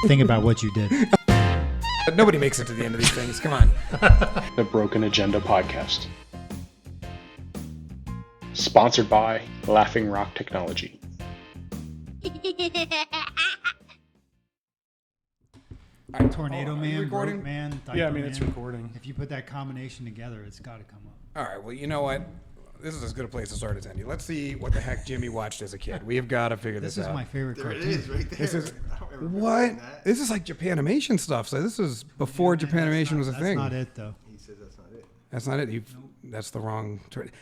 Think about what you did. Nobody makes it to the end of these things. Come on. The Broken Agenda Podcast. Sponsored by Laughing Rock Technology. Tornado Man, Rope Man, Diaper Yeah, I mean, it's Man. recording. If you put that combination together, it's got to come up. All right. Well, you know what? This is as good a place to start as any. Let's see what the heck Jimmy watched as a kid. We have got to figure this out. This is my favorite There cartoon. it is, right there. This is I don't remember what? reading that. This is like Japanimation stuff. So this is before Japanimation was a thing. That's not it, though. He says that's not it. That's not it. That's the wrong.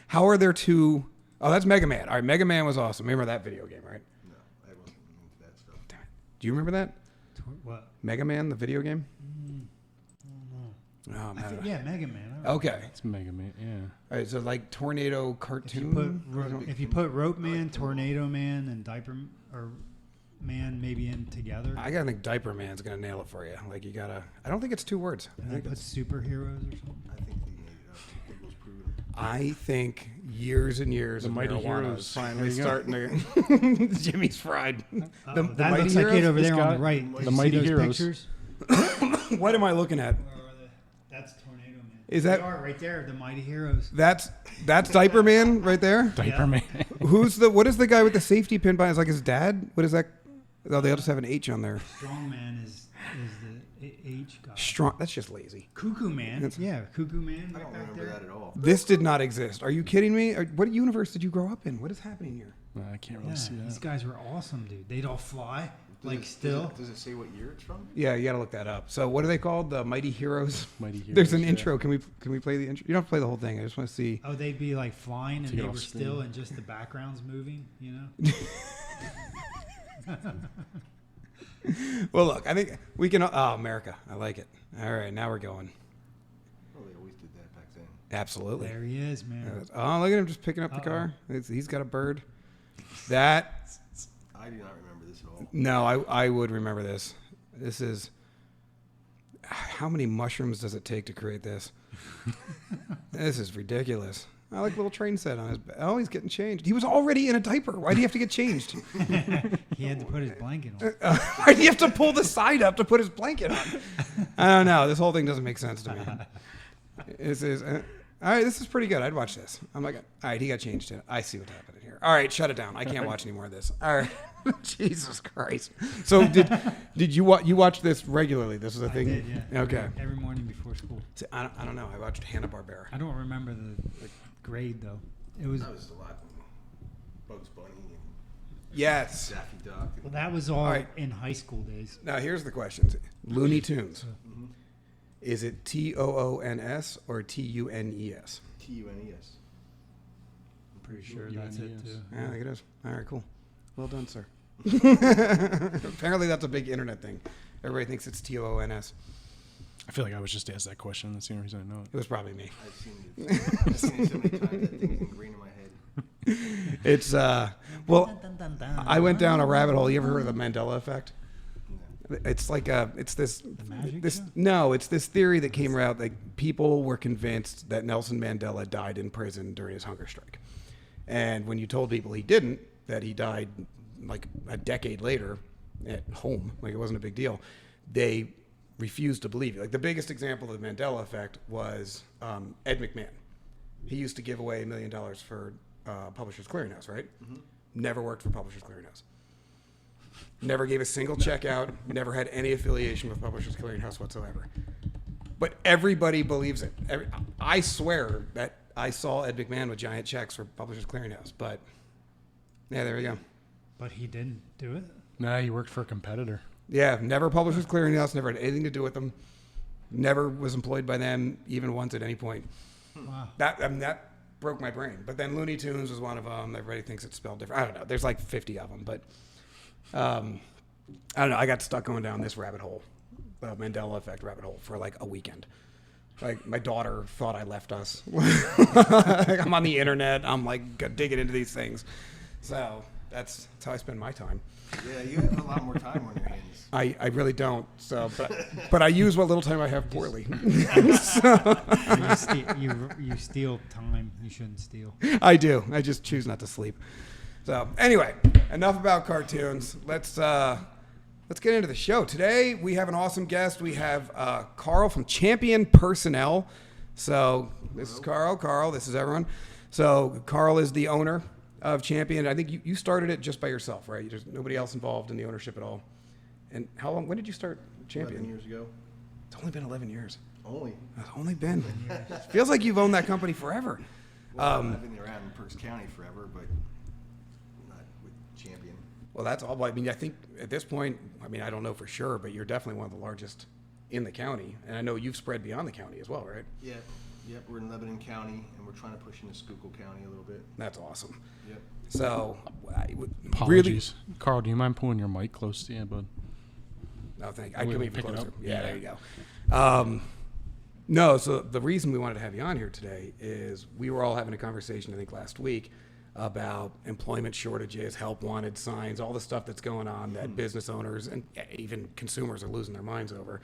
How are there two? Oh, that's Mega Man. All right, Mega Man was awesome. Remember that video game, right? No, I wasn't into that stuff. Damn it. Do you remember that? What? Mega Man, the video game? Oh, I man. think, yeah, Mega Man. Okay. It's Mega Man, yeah. All right, so like tornado If cartoon. you put Rope Man, Tornado Man, and Diaper or Man maybe in together, I gotta think Diaper Man's gonna nail it for you. Like you gotta. I don't think it's two words. and then put superheroes or something. I think they made it up. It was proven. I think years and years The of Mighty marijuana Heroes. is finally There you starting to. Jimmy's fried. The That Mighty looks like Heroes? it over This there on guy? the right. Did The you Mighty see those Heroes. pictures? What am I looking at? That's Tornado Man. Is They that- are right there? The Mighty Heroes. That's Diaper Man right there. Diaper Man. What is the guy with the safety pin by? Is like his dad? What is that? Oh, they all just have an H on there. Strong Man is the H guy. Strong. That's just lazy. Cuckoo Man. Yeah, Cuckoo Man. I Right don't back remember there. that at all. This did not exist. Are you kidding me? What universe did you grow up in? What is happening here? I can't really Yeah, see these that. guys were awesome, dude. They'd all fly, like Does still. Does it say what year it's from? Yeah, you gotta look that up. So what are they called? The Mighty Heroes. Mighty Heroes. There's an yeah. intro. Can we play the intro? You don't have to play the whole thing. I just want to see. Oh, they'd be like flying and Take it they off were screen. still and just the background's moving, you know? Well, look, I think we can. Oh, America, I like it. All right, now we're going. Oh, they always did that back then. Absolutely. There he is, man. Oh, look at him just picking up the car. He's got a bird. That. I do not remember this at all. No, I would remember this. This is. How many mushrooms does it take to create this? This is ridiculous. I like little train set on his. Oh, he's getting changed. He was already in a diaper. Why do you have to get changed? He had to put his blanket on. Why do you have to pull the side up to put his blanket on? I don't know. This whole thing doesn't make sense to me. This is all right. This is pretty good. I'd watch this. I'm like, all right, he got changed. I see what happened here. All right, shut it down. I can't watch any more of this. All right, Jesus Christ. So did you watch this regularly? This is a I thing. did, yeah. Okay. Every morning before school. See, I don't know. I watched Hanna-Barbera. I don't remember the grade though. It was That was a lot. Bugs Bunny and Yes. Daffy Duck. well. That was all right. in high school days. Now here's the questions. Looney Tunes. Is it TOONS or TUNES? TUNES. I'm pretty sure that's it UNES. too. Yeah, I think it is. All right, cool. Well done, sir. Apparently, that's a big internet thing. Everybody thinks it's TOONS. I feel like I was just asked that question. That's the only reason I know it. It was probably me. I've seen it. I've seen it so many times that thing's ingrained in my head. It's well, I went down a rabbit hole. You ever heard of the Mandela effect? It's like it's this magic this show? no, it's this theory that came out that people were convinced that Nelson Mandela died in prison during his hunger strike, and when you told people he didn't, that he died like a decade later at home, like it wasn't a big deal, they refused to believe you. Like the biggest example of the Mandela effect was Ed McMahon. He used to give away $1 million for Publishers Clearinghouse, right? Mm-hmm. Never worked for Publishers Clearinghouse. Never gave a single check out. Never had any affiliation with Publishers Clearinghouse whatsoever. But everybody believes it. I swear that I saw Ed McMahon with giant checks for Publishers Clearinghouse. But yeah, there we go. But he didn't do it. Nah, he worked for a competitor. Yeah, never Publishers Clearinghouse. Never had anything to do with them. Never was employed by them even once at any point. Wow. That broke my brain. But then Looney Tunes was one of them. Everybody thinks it's spelled different. I don't know. There's like 50 of them. But I don't know. I got stuck going down this rabbit hole, Mandela effect rabbit hole, for like a weekend. Like my daughter thought I left us. Like, I'm on the internet. I'm like digging into these things. So that's how I spend my time. Yeah, you have a lot more time on your hands. I really don't. So, but I use what little time I have poorly. You steal time you shouldn't steal. I do. I just choose not to sleep. So anyway, enough about cartoons. Let's Let's get into the show. Today, we have an awesome guest. We have Carl from Champion Personnel. So, this is Carl. Carl, this is everyone. So, Carl is the owner of Champion. I think you started it just by yourself, right? There's nobody else involved in the ownership at all. And when did you start Champion? 11 years ago. It's only been 11 years. Only. It's only been. Feels like you've owned that company forever. Well, I've been around in Perks County forever, but not with Champion. Well, that's all. I mean, I think at this point, I don't know for sure, but you're definitely one of the largest in the county. And I know you've spread beyond the county as well, right? Yep. We're in Lebanon County, and we're trying to push into Schuylkill County a little bit. That's awesome. Yep. So, I would Apologies. Carl, do you mind pulling your mic close to you, bud? No, I can even pick it closer. up? Yeah, Yeah. there you go. No, so the reason we wanted to have you on here today is we were all having a conversation, I think, last week about employment shortages, help wanted signs, all the stuff that's going on that business owners and even consumers are losing their minds over.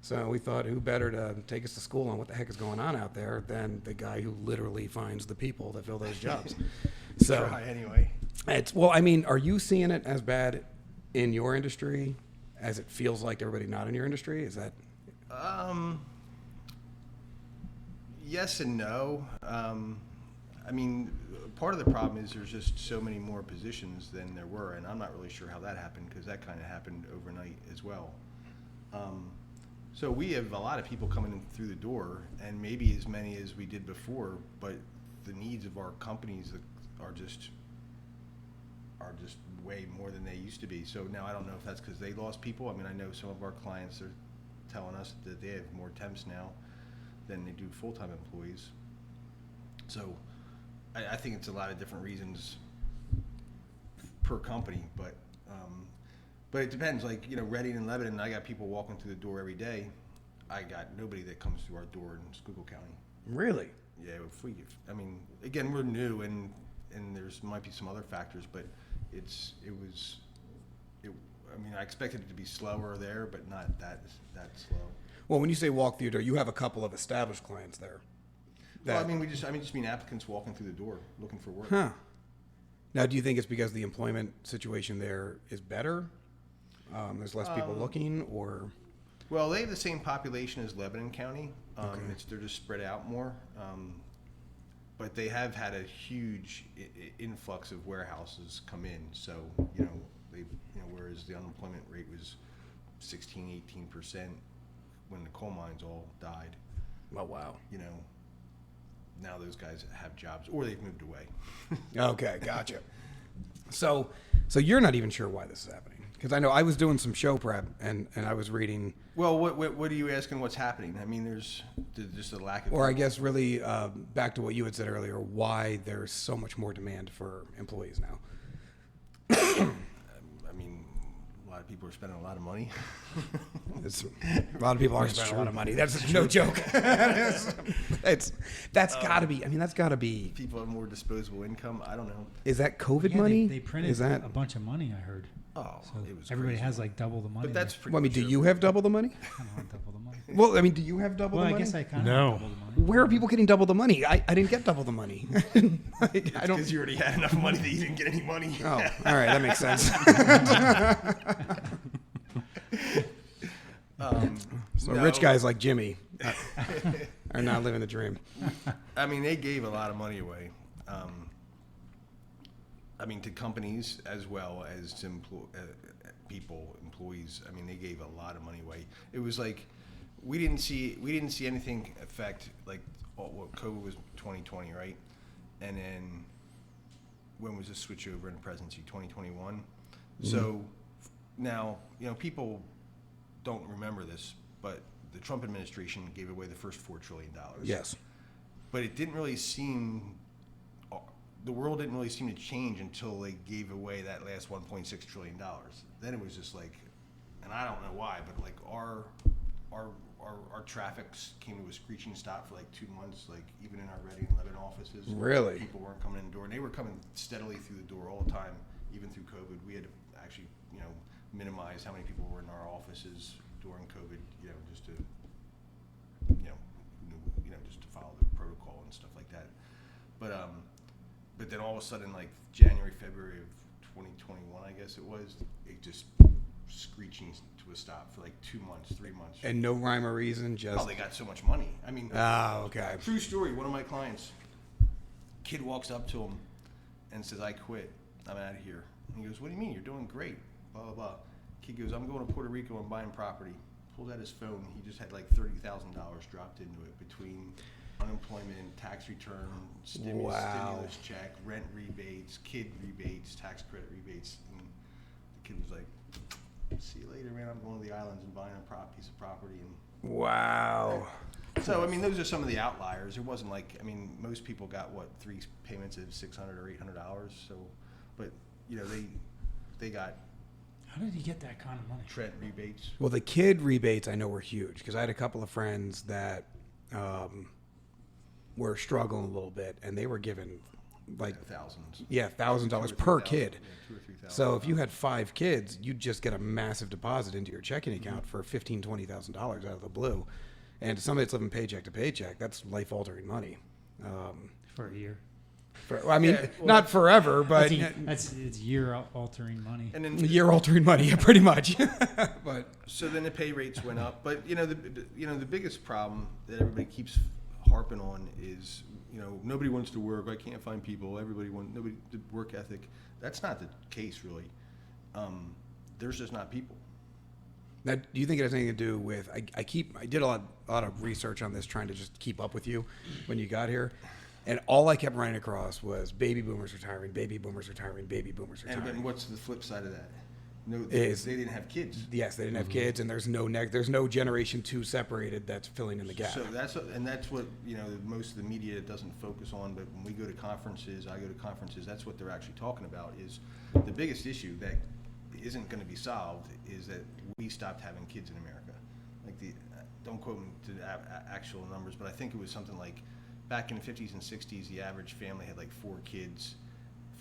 So we thought, who better to take us to school on what the heck is going on out there than the guy who literally finds the people that fill those jobs. So Try anyway. are you seeing it as bad in your industry as it feels like to everybody not in your industry? Is that? Yes and no. Part of the problem is there's just so many more positions than there were, and I'm not really sure how that happened because that kind of happened overnight as well. So we have a lot of people coming in through the door, and maybe as many as we did before, but the needs of our companies are just way more than they used to be. So now I don't know if that's because they lost people. I know some of our clients are telling us that they have more temps now than they do full-time employees. So I think it's a lot of different reasons per company, but it depends. Like, Reading and Lebanon, I got people walking through the door every day. I got nobody that comes through our door in Schuylkill County. Really? Yeah, again, we're new, and there's might be some other factors, but I expected it to be slower there, but not that slow. Well, when you say walk through your door, you have a couple of established clients there. We just mean applicants walking through the door looking for work. Huh. Now, do you think it's because the employment situation there is better? There's less people looking, or? Well, they have the same population as Lebanon County. Okay. They're just spread out more. But they have had a huge influx of warehouses come in. So, whereas the unemployment rate was 16, 18% when the coal mines all died. Oh, wow. Now those guys have jobs, or they've moved away. Okay, gotcha. So you're not even sure why this is happening? Because I know I was doing some show prep, and I was reading. Well, what are you asking? What's happening? There's just a lack of. Or I guess really back to what you had said earlier, why there's so much more demand for employees now. A lot of people are spending a lot of money. A lot of people are spending a lot of money. That's no joke. That's got to be. That's got to be. People have more disposable income. I don't know. Is that COVID Yeah, money? They printed Is that? a bunch of money, I heard. Oh, So it was everybody crazy. has like double the money. But that's there. pretty. Do you have double the money? I don't have double the money. Well, do you have double Well, the I money? guess I kind of No. have double the money. Where are people getting double the money? I didn't get double the money. I don't. Because you already had enough money that you didn't get any money. Oh, all right, that makes sense. So rich guys like Jimmy are not living the dream. They gave a lot of money away. To companies as well as to employees. They gave a lot of money away. It was like we didn't see anything affect like what COVID was 2020, right? And then when was the switch over in presidency? 2021. Mm-hmm. So now people don't remember this, but the Trump administration gave away the first $4 trillion. Yes. But it didn't really seem, the world didn't really seem to change until they gave away that last $1.6 trillion. Then it was just like, and I don't know why, but like our traffic came to a screeching stop for like 2 months, like even in our Reading and Lebanon offices. Really? People weren't coming in the door, and they were coming steadily through the door all the time, even through COVID. We had to actually, minimize how many people were in our offices during COVID, just to, just to follow the protocol and stuff like that. But then all of a sudden, like January, February of 2021, I guess it was, it just screeching to a stop for like 2 months, 3 months. And no rhyme or reason, just. Oh, they got so much money. I mean, okay. true story. One of my clients, kid walks up to him and says, "I quit. I'm out of here." And he goes, "What do you mean? You're doing great." Blah blah blah. Kid goes, "I'm going to Puerto Rico and buying property." Pulled out his phone. He just had like $30,000 dropped into it between unemployment, tax return, stimulus check, rent rebates, kid rebates, tax credit rebates. And the kid was like, "See you later, man. I'm going to the islands and buying a piece of property." And Wow. so, I mean, those are some of the outliers. It wasn't like, I mean, most people got, 3 payments of $600 or $800. So, but, you know, they got How did he get that kind of money? Trent rebates. Well, the kid rebates I know were huge because I had a couple of friends that were struggling a little bit, and they were given like Thousands. $1,000 $2,000 per or $3,000. kid. Yeah, $2,000 or $3,000. So if you had 5 kids, you'd just get a massive deposit into your checking account for $15,000-$20,000 out of the blue. And to somebody that's living paycheck to paycheck, that's life-altering money. For a year. I mean, Yeah, well, not forever, but It's year-altering money. And then year-altering money, yeah, pretty much. But so then the pay rates went up, but the biggest problem that everybody keeps harping on is, nobody wants to work. I can't find people. Nobody the work ethic. That's not the case really. There's just not people. Now, do you think it has anything to do with? I did a lot of research on this, trying to just keep up with you when you got here, and all I kept running across was baby boomers retiring, baby boomers retiring, baby boomers retiring. And what's the flip side of that? No, Is- they didn't have kids. Yes, they didn't have kids, and there's no generation 2 separated that's filling in the gap. So that's what most of the media doesn't focus on. But when we go to conferences, I go to conferences. That's what they're actually talking about. Is the biggest issue that isn't going to be solved is that we stopped having kids in America. Like don't quote me to the actual numbers, but I think it was something like back in the 50s and 60s, the average family had like 4 kids,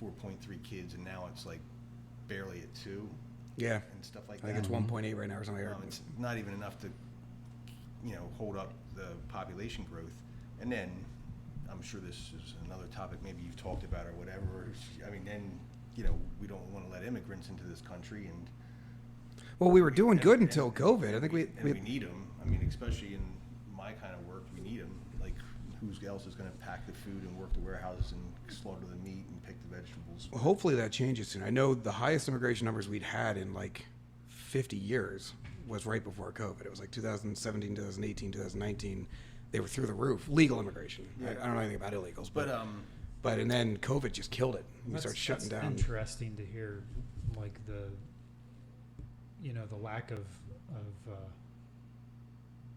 4.3 kids, and now it's like barely at 2. Yeah, And stuff like I think that. it's 1.8 right now or something. It's not even enough to, hold up the population growth. And then, I'm sure this is another topic maybe you've talked about or whatever. I mean, then, we don't want to let immigrants into this country, and Well, we were doing good until COVID. I think we we need them. I mean, especially in my kind of work, we need them. Like, who else is going to pack the food and work the warehouses and slaughter the meat and pick the vegetables? Well, hopefully that changes soon. I know the highest immigration numbers we'd had in like 50 years was right before COVID. It was like 2017, 2018, 2019. They were through the roof. Legal immigration. Yeah. I don't know anything about illegals, But and then COVID just killed it. We started shutting that's down. Interesting to hear, like the lack of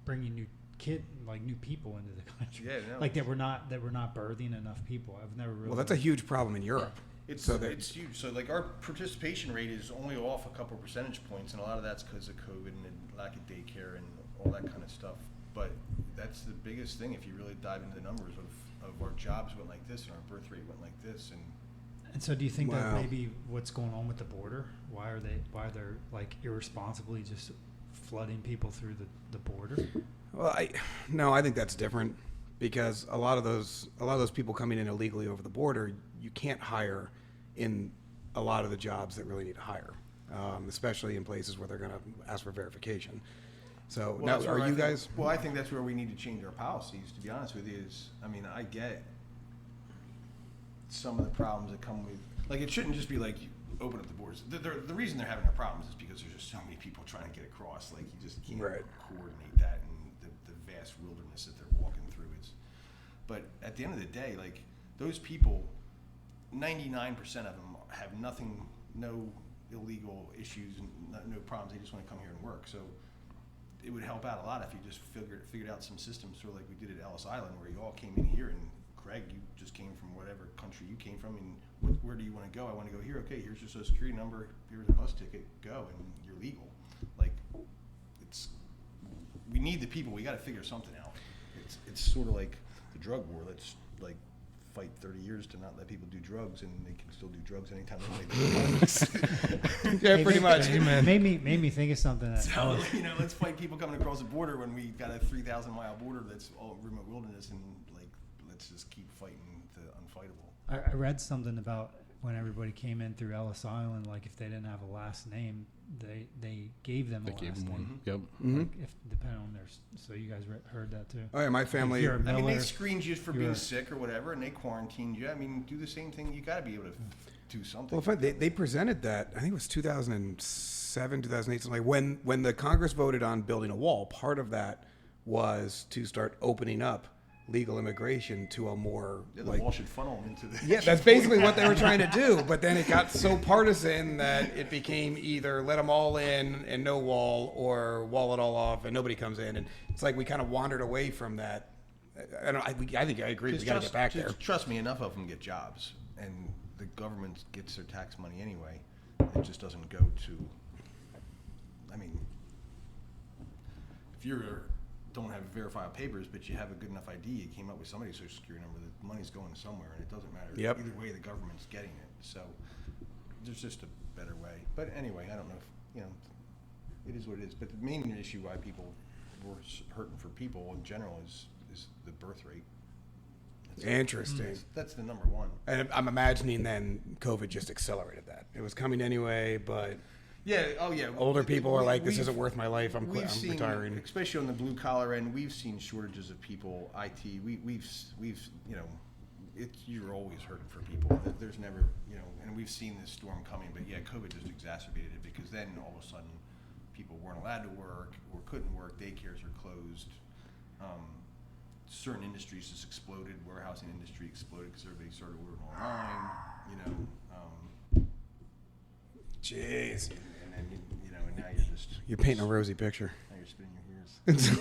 bringing new people into the country. Yeah, no, like that we're not birthing enough people. I've never really. Well, that's a huge problem in Europe. It's So that- it's huge. So like our participation rate is only off a couple percentage points, and a lot of that's because of COVID and the lack of daycare and all that kind of stuff. But that's the biggest thing if you really dive into the numbers of our jobs went like this and our birth rate went like this. And so, do you think that Wow. maybe what's going on with the border? Why they're like irresponsibly just flooding people through the border? Well, I think that's different because a lot of those people coming in illegally over the border, you can't hire in a lot of the jobs that really need to hire, especially in places where they're going to ask for verification. So now, that's where are I you think- guys? Well, I think that's where we need to change our policies. To be honest with you, I get some of the problems that come with. Like, it shouldn't just be like you open up the borders. The reason they're having their problems is because there's just so many people trying to get across. Like, you just can't Right. coordinate that and the vast wilderness that they're walking through. But at the end of the day, like, those people, 99% of them have nothing, no illegal issues and no problems. They just want to come here and work. So it would help out a lot if you just figured out some systems, sort of like we did at Ellis Island, where you all came in here, and Craig, you just came from whatever country you came from, and where do you want to go? I want to go here. Okay, here's your social security number. Here's a bus ticket. Go, and you're legal. Like, we need the people. We got to figure something out. It's sort of like the drug war. Let's like fight 30 years to not let people do drugs, and they can still do drugs anytime they want. Yeah, pretty much. Made me think of something. That So, let's fight people coming across the border when we got a 3,000-mile border that's all remote wilderness, and like, let's just keep fighting the unfightable. I read something about when everybody came in through Ellis Island, like if they didn't have a last name, they gave them They a gave last him name. one. Yep. Mm-hmm. Like if depending on so you guys heard that too. Oh yeah, my family. If you're a I mean, they Miller, screened you for you're- being sick or whatever, and they quarantined you. I mean, do the same thing. You got to be able to do something. Well, they presented that. I think it was 2007, 2008, something like when the Congress voted on building a wall. Part of that was to start opening up legal immigration to a more Yeah, the like. wall should funnel them into the. Yeah, that's basically what they were trying to do. But then it got so partisan that it became either let them all in and no wall, or wall it all off and nobody comes in. And it's like we kind of wandered away from that. I think I agree. We got to get back there. Trust me, enough of them get jobs, and the government gets their tax money anyway. It just doesn't go to. I mean, if you don't have verifiable papers, but you have a good enough ID, you came up with somebody's social security number, the money's going somewhere, and it doesn't matter. Yep. Either way, the government's getting it. So there's just a better way. But anyway, I don't know if, it is what it is. But the main issue why people were hurting for people in general is the birth rate. Interesting. That's the number one. And I'm imagining then COVID just accelerated that. It was coming anyway, but Yeah. Oh, yeah. older people are like, this We've- isn't worth my life. I'm seen, retiring. especially on the blue collar end. We've seen shortages of people. IT. We've you're always hurting for people. There's never and we've seen this storm coming. But yeah, COVID just exacerbated it because then all of a sudden people weren't allowed to work or couldn't work. Daycares are closed. Certain industries just exploded. Warehousing industry exploded because everybody started ordering online. Jeez. And then and now you're just You're painting a rosy picture. now you're spinning your gears.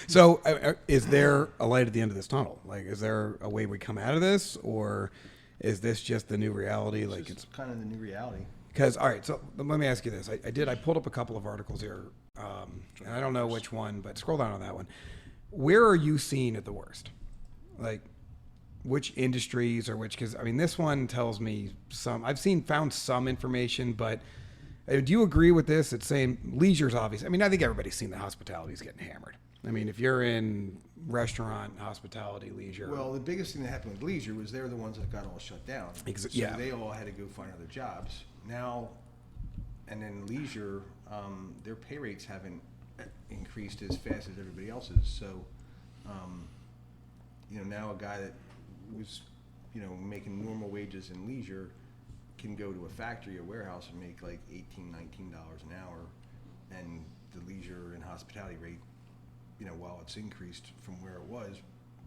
So, is there a light at the end of this tunnel? Like, is there a way we come out of this, or is this just the new reality? Like, It's kind of the new reality. because all right. So let me ask you this. I pulled up a couple of articles here, and I don't know which one, but scroll down on that one. Where are you seeing it the worst? Like, which industries or which? Because I mean, this one tells me some. I've found some information, but do you agree with this? It's saying leisure's obvious. I mean, I think everybody's seen the hospitality's getting hammered. I mean, if you're in restaurant, hospitality, leisure. Well, the biggest thing that happened with leisure was they're the ones that got all shut down. So yeah. they all had to go find other jobs. Now, and then leisure, their pay rates haven't increased as fast as everybody else's. So, now a guy that was, making normal wages in leisure can go to a factory, a warehouse, and make like $18, $19 an hour, and the leisure and hospitality rate, while it's increased from where it was,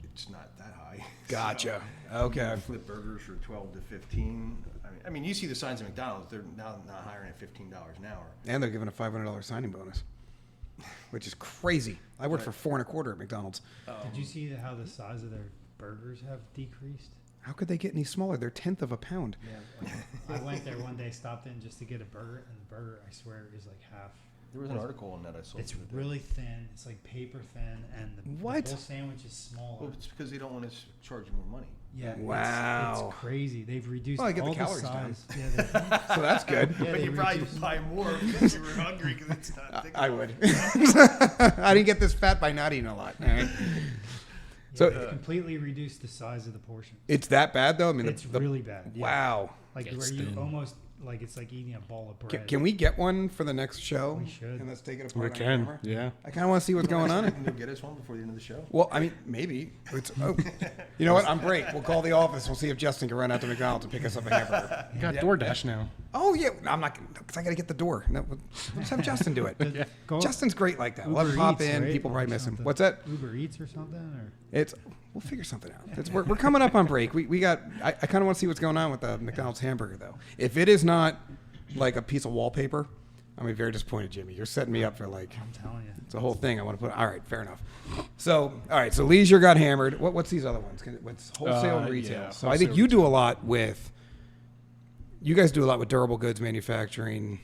it's not that high. Gotcha. So, Okay. flip burgers for 12 to 15. I mean, you see the signs at McDonald's; they're now not hiring at $15 an hour. And they're giving a $500 signing bonus, which is crazy. I worked for $4.25 at McDonald's. Did you see how the size of their burgers have decreased? How could they get any smaller? They're 1/10 of a pound. Yeah, I went there one day, stopped in just to get a burger, and the burger, I swear, is like half. There was an article on that I saw. It's the other day. really thin. It's like paper thin, and the What? whole sandwich is smaller. Well, it's because they don't want to charge you more money. Yeah. it's- Wow. It's crazy. They've reduced Well, I get the all calories down. size. Yeah, So that's good. Yeah, but they you probably reduced- buy more because you were hungry because it's not thick I enough. would. I didn't get this fat by not eating a lot. All right. So- they've completely reduced the size of the portion. It's that bad, though? I mean, It's really bad. Yeah. Wow. Like It's where you thin. almost like it's like eating a ball of bread. Can we get one for the next show? We should. And let's take it We apart on can. camera? Yeah. I kind of want to see what's going on. Can you get us one before the end of the show? Well, I mean, maybe. You know what? I'm break. We'll call the office. We'll see if Justin can run out to McDonald's and pick us up a hamburger. You got DoorDash now. Oh, yeah. No, I'm not, because I got to get the door. No, we'll just have Justin do it. Go Justin's great like that. We'll have him Uber pop Eats, in. right? People probably Or miss him. something. What's that? Uber Eats or something? Or We'll figure something out. We're coming up on break. I kind of want to see what's going on with the McDonald's hamburger, though. If it is not like a piece of wallpaper, I'm very disappointed, Jimmy. You're setting me up for like, I'm telling you. it's a whole thing I want to put. All right, fair enough. So, all right, so leisure got hammered. What's these other ones? What's wholesale and retail? yeah, So I think wholesale, you do a lot with, you guys do a lot with durable goods manufacturing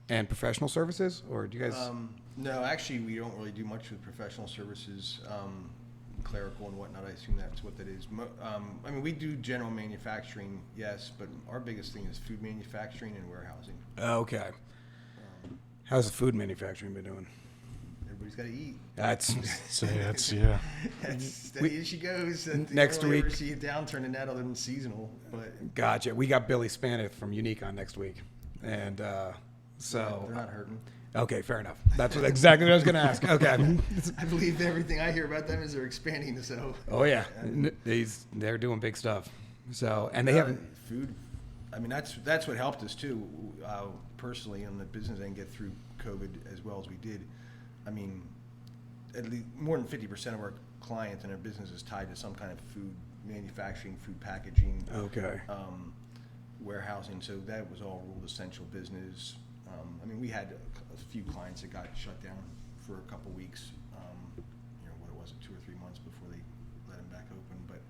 and professional services, or do you guys? No, actually, we don't really do much with professional services, clerical and whatnot. I assume that's what that is. I mean, we do general manufacturing, yes, but our biggest thing is food manufacturing and warehousing. Okay. How's the food manufacturing been doing? Everybody's got to eat. That's So that's yeah. That's steady as she goes. Next I don't ever week- see a downturn in that other than seasonal. But gotcha. We got Billy Spaneth from Unique on next week, and so they're not hurting. okay, fair enough. That's exactly what I was going to ask. Okay. I believe everything I hear about them is they're expanding. So Oh yeah, they're doing big stuff. So and they haven't. food. I mean, that's what helped us too. Personally, on the business end, get through COVID as well as we did. I mean, at least more than 50% of our clients and our business is tied to some kind of food manufacturing, food packaging, Okay. warehousing. So that was all ruled essential business. I mean, we had a few clients that got shut down for a couple weeks. What was it, 2 or 3 months before they let them back open. But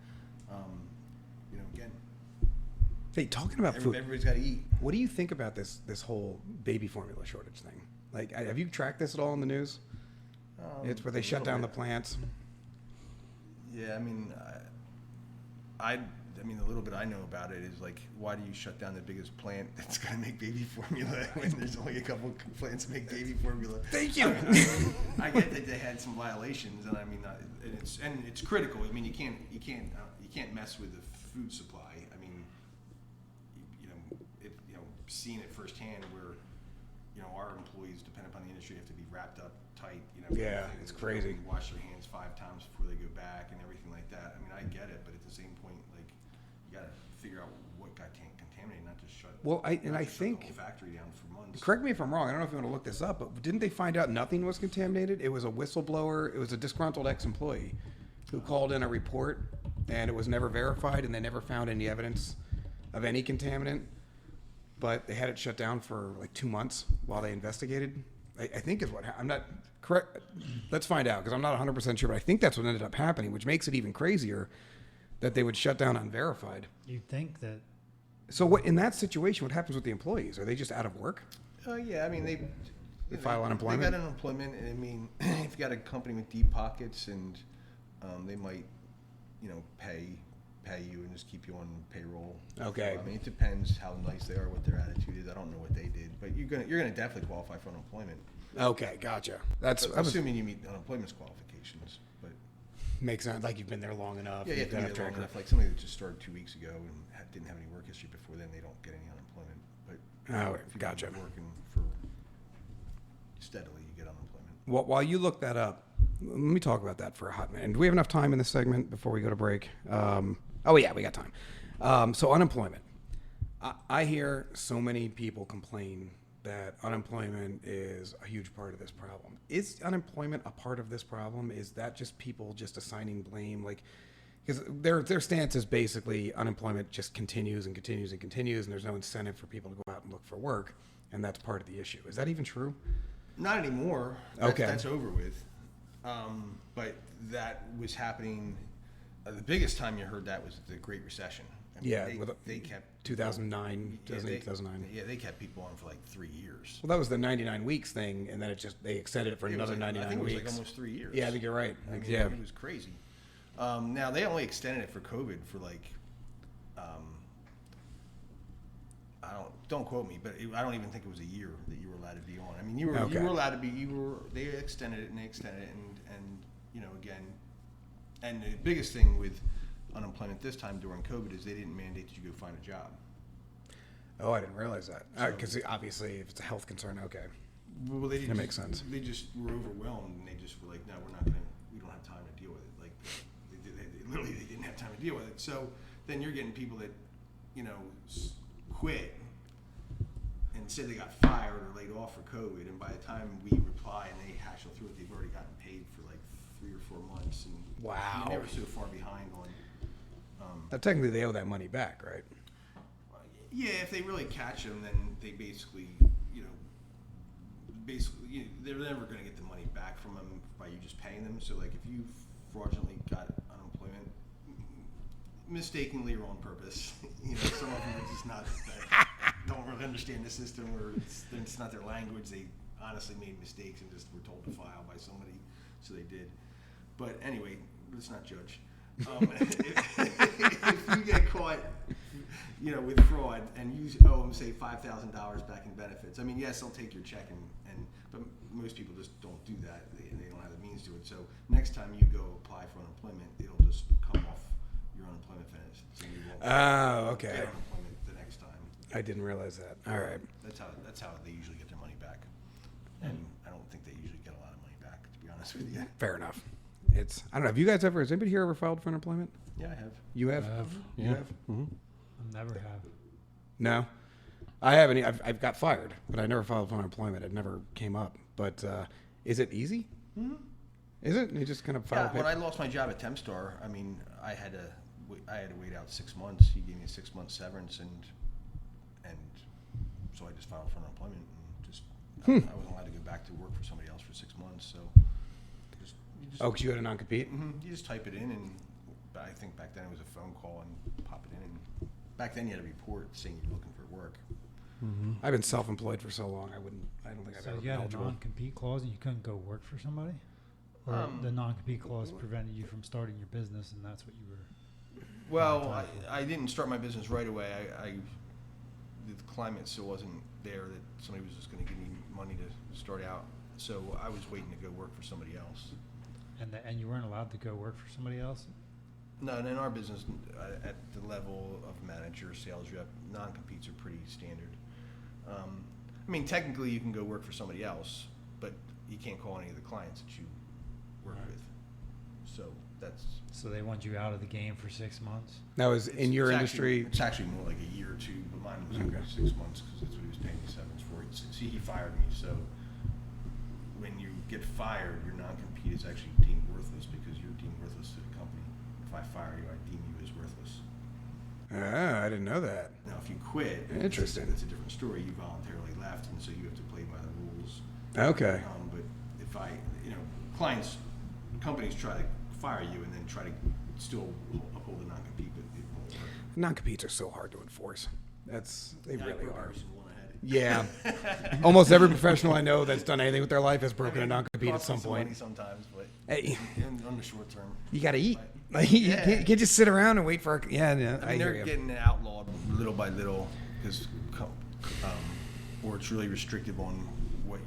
again, Hey, talking about food. everybody's got to eat. What do you think about this whole baby formula shortage thing? Like, have you tracked this at all in the news? It's where they A shut little down the bit. plants. Yeah, I mean, I mean, the little bit I know about it is like, why do you shut down the biggest plant that's going to make baby formula when there's only a couple plants that make baby formula? Thank you. I get that they had some violations, and I mean, and it's critical. I mean, you can't mess with the food supply. I mean, seeing it firsthand where our employees, depending upon the industry, have to be wrapped up tight. Yeah, it's crazy. Wash their hands 5 times before they go back and everything like that. I mean, I get it, but at the same point, like, you got to figure out what got contaminated, not just shut. Well, I not just shut think- the whole factory down for months. Correct me if I'm wrong. I don't know if you want to look this up, but didn't they find out nothing was contaminated? It was a whistleblower. It was a disgruntled ex-employee who called in a report, and it was never verified, and they never found any evidence of any contaminant. But they had it shut down for like 2 months while they investigated. I think is what I'm not correct. Let's find out because I'm not 100% sure, but I think that's what ended up happening, which makes it even crazier that they would shut down unverified. You'd think that So what in that situation? What happens with the employees? Are they just out of work? Yeah, I mean, they file unemployment? They got unemployment, and I mean, if you got a company with deep pockets, and they might, pay you and just keep you on payroll. Okay. I mean, it depends how nice they are, what their attitude is. I don't know what they did, but you're gonna definitely qualify for unemployment. Okay, gotcha. That's I was, Assuming you meet unemployment qualifications, but makes sense. Like you've been there long enough. yeah, you have you've to done be a there long track enough. Like somebody that just started 2 weeks ago and didn't have any work history before then, they don't get any unemployment. But Oh, if you've gotcha. been working for steadily, you get unemployment. While you look that up, let me talk about that for a hot minute. And do we have enough time in this segment before we go to break? Oh, yeah, we got time. So unemployment. I hear so many people complain that unemployment is a huge part of this problem. Is unemployment a part of this problem? Is that just people just assigning blame? Like, because their stance is basically unemployment just continues and continues and continues, and there's no incentive for people to go out and look for work, and that's part of the issue. Is that even true? Not anymore. Okay. That's over with. But that was happening. The biggest time you heard that was the Great Recession. I mean, Yeah, they kept 2009, 2008, 2009. Yeah, they kept people on for like 3 years. Well, that was the 99 weeks thing, and then they extended it for It was another like, 99 I think weeks. it was like almost 3 years. Yeah, I think you're right. I mean, Yeah. it was crazy. Now they only extended it for COVID for like, don't quote me, but I don't even think it was a year that you were allowed to be on. I mean, you were allowed to be. They extended it and they extended it, and again, and the biggest thing with unemployment this time during COVID is they didn't mandate that you go find a job. Oh, I didn't realize that. Because obviously, if it's a health concern, okay. Well, they That makes sense. They just were overwhelmed, and they just were like, "No, we don't have time to deal with it." Like, they didn't have time to deal with it. So then you're getting people that, quit and said they got fired or laid off for COVID, and by the time we reply and they hash through it, they've already gotten paid for like 3 or 4 months, and Wow. you're never so far behind on. Now, technically, they owe that money back, right? Yeah, if they really catch them, then they basically, they're never going to get the money back from them by you just paying them. So, like, if you fraudulently got unemployment, mistakenly or on purpose, some of them are just not, don't really understand the system, or it's not their language. They honestly made mistakes and just were told to file by somebody, so they did. But anyway, let's not judge. If you get caught, with fraud and you owe them, say, $5,000 back in benefits, I mean, yes, they'll take your check, But most people just don't do that. They don't have the means to it. So next time you go apply for unemployment, it'll just come off your unemployment benefits. So you won't Okay. get unemployment the next time. I didn't realize that. All right. That's how they usually get their money back. And I don't think they usually get a lot of money back, to be honest with you. Fair enough. I don't know. Have you guys ever? Has anybody here ever filed for unemployment? Yeah, I have. You have. You Yeah. have. I never have. No, I haven't. I've got fired, but I never filed for unemployment. It never came up. But is it easy? Mm-hmm. Is it? You just kind of file. Yeah, when I lost my job at Tempstar, I mean, I had to wait out 6 months. He gave me a 6-month severance, and so I just filed for unemployment, and just I wasn't allowed to go back to work for somebody else for 6 months. So Oh, because you had a non-compete. you just type it in, and I think back then it was a phone call and pop it in. And back then you had a report saying you're looking for work. I've been self-employed for so long. I don't think I've So ever you been had a eligible. non-compete clause and you couldn't go work for somebody? Or the non-compete clause prevented you from starting your business and that's what you were... Well, I didn't start my business right away. The climate still wasn't there that somebody was just going to give me money to start out. So I was waiting to go work for somebody else. And you weren't allowed to go work for somebody else? No, and in our business, at the level of manager, sales rep, non-competes are pretty standard. I mean, technically you can go work for somebody else, but you can't call any of the clients that you work with. So that's... So they want you out of the game for 6 months? Now, is in your it's industry? It's actually more like a year or two, but mine was only 6 months because that's what he was paying me severance for. See, he fired me, so when you get fired, your non-compete is actually deemed worthless because you're deemed worthless to the company. If I fire you, I deem you as worthless. I didn't know that. Now, if you quit, Interesting. That's a different story. You voluntarily left, and so you have to play by the rules. Okay. But if companies try to fire you and then try to still uphold the non-compete, but it won't work. Non-competes are so hard to enforce. They Yeah, I really broke are. every single one I had. Yeah. Almost every professional I know that's done anything with their life has broken a non-compete at Costs me some money point. sometimes, but Hey, on the short term. you got to eat. Right. You Yeah. can't just sit around and wait for. Yeah, I mean, I hear they're you. getting outlawed little by little because, or it's really restrictive on what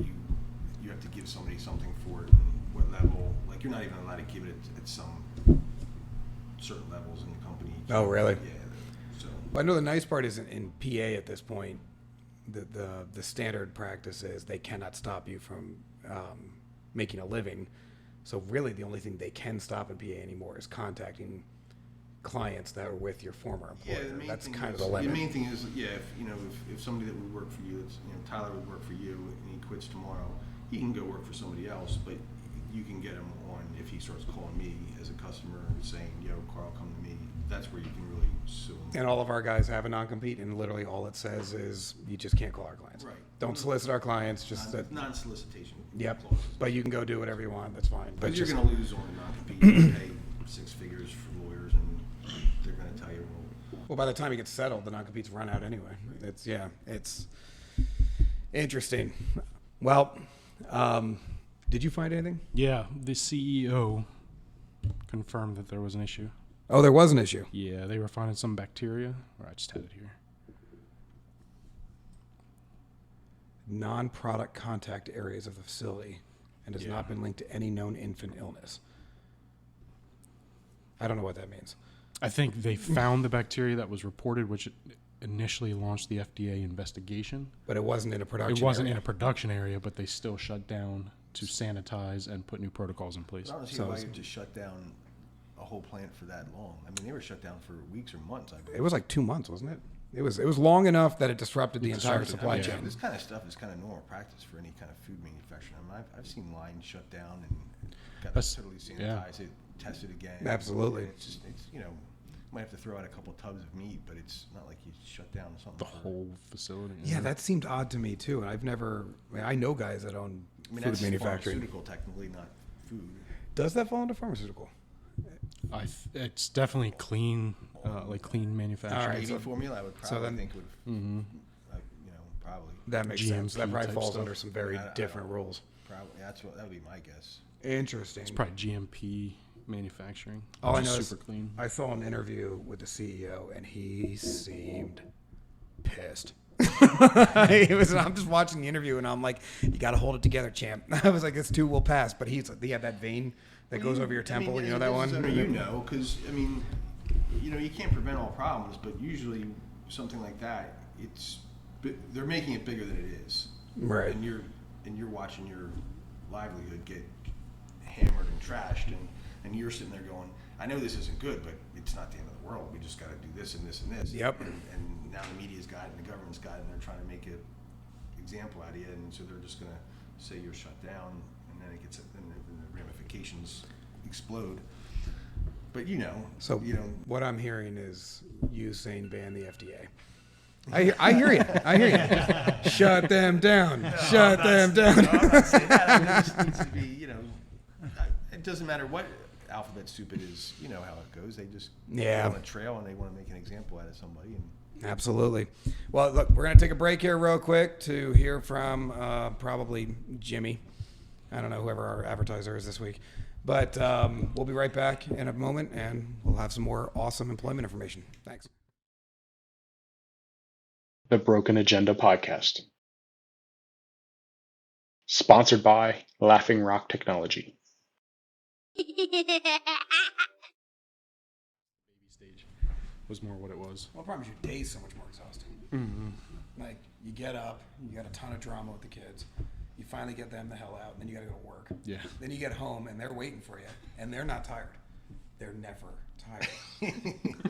you have to give somebody something for it and what level. Like you're not even allowed to give it at some certain levels in the company. Oh, really? Yeah. So Well, I know the nice part is in PA at this point, the standard practice is they cannot stop you from making a living. So really, the only thing they can stop in PA anymore is contacting clients that are with your former employer. the main That's thing kind is, of the limit. The main thing is, if somebody that would work for you, Tyler would work for you, and he quits tomorrow, he can go work for somebody else, but you can get him on if he starts calling me as a customer and saying, "Yo, Carl, come to me." That's where you can really sue him. And all of our guys have a non-compete, and literally all it says is you just can't call our clients. Right. Don't solicit our clients. Just that. Non-solicitation. Yep. clauses. But you can go do whatever you want. That's fine. But Because you're just, going to lose on a non-compete. You pay 6 figures for lawyers, and they're going to tell you, well, by the time it gets settled, the non-competes run out anyway. It's interesting. Well, did you find anything? Yeah, the CEO confirmed that there was an issue. Oh, there was an issue. Yeah, they were finding some bacteria. Or I just had it here. Non-product contact areas of the facility and has Yeah. not been linked to any known infant illness. I don't know what that means. I think they found the bacteria that was reported, which initially launched the FDA investigation. But it wasn't in a production It wasn't area. in a production area, but they still shut down to sanitize and put new protocols in place. I don't see So why it's- you just shut down a whole plant for that long. I mean, they were shut down for weeks or months, I believe. It was like 2 months, wasn't it? It was long enough that it disrupted the It entire disrupted, supply yeah. chain. This kind of stuff is kind of normal practice for any kind of food manufacturer. I mean, I've seen lines shut down and got That's- totally yeah. sanitized it, tested again. Absolutely. And it's might have to throw out a couple tubs of meat, but it's not like you shut down something. The for- whole facility. Yeah, that seemed odd to me too. And I know guys that own I mean, food that's manufacturing. pharmaceutical, technically, not food. Does that fall into pharmaceutical? It's definitely clean, like clean manufacturing. All right, Baby so- formula, I would so probably then- think would, Mm-hmm. probably. That makes sense. That GMP probably type falls stuff. under some very I different don't- rules. Probably, that would be my guess. Interesting. It's probably GMP manufacturing. All I which know is is super clean. I saw an interview with the CEO, and he seemed pissed. I'm just watching the interview and I'm like, you got to hold it together, champ. I was like, this too will pass. But he had that vein that goes over your temple. You know that one? Because, you can't prevent all problems, but usually something like that, they're making it bigger than it is. Right. And you're watching your livelihood get hammered and trashed, and you're sitting there going, I know this isn't good, but it's not the end of the world. We just got to do this and this and this. Yep. And now the media's got it and the government's got it, and they're trying to make an example out of you, and so they're just going to say you're shut down, and then the ramifications explode. But So what I'm hearing is you saying ban the FDA. I hear you. Shut them down. Shut them down. No, I'm not saying that. It just needs to be, it doesn't matter what alphabet soup it is. You know how it goes. They just go on a trail and they want to make an example out of somebody. And Absolutely. Well, look, we're going to take a break here real quick to hear from probably Jimmy. I don't know, whoever our advertiser is this week. But we'll be right back in a moment, and we'll have some more awesome employment information. Thanks. The Broken Agenda Podcast. Sponsored by Laughing Rock Technology. Baby stage was more what it was. Well, the problem is your day's so much more exhausting. Mm-hmm. Like, you get up, you got a ton of drama with the kids. You finally get them the hell out, and then you got to go to work. Yeah. Then you get home, and they're waiting for you, and they're not tired. They're never tired.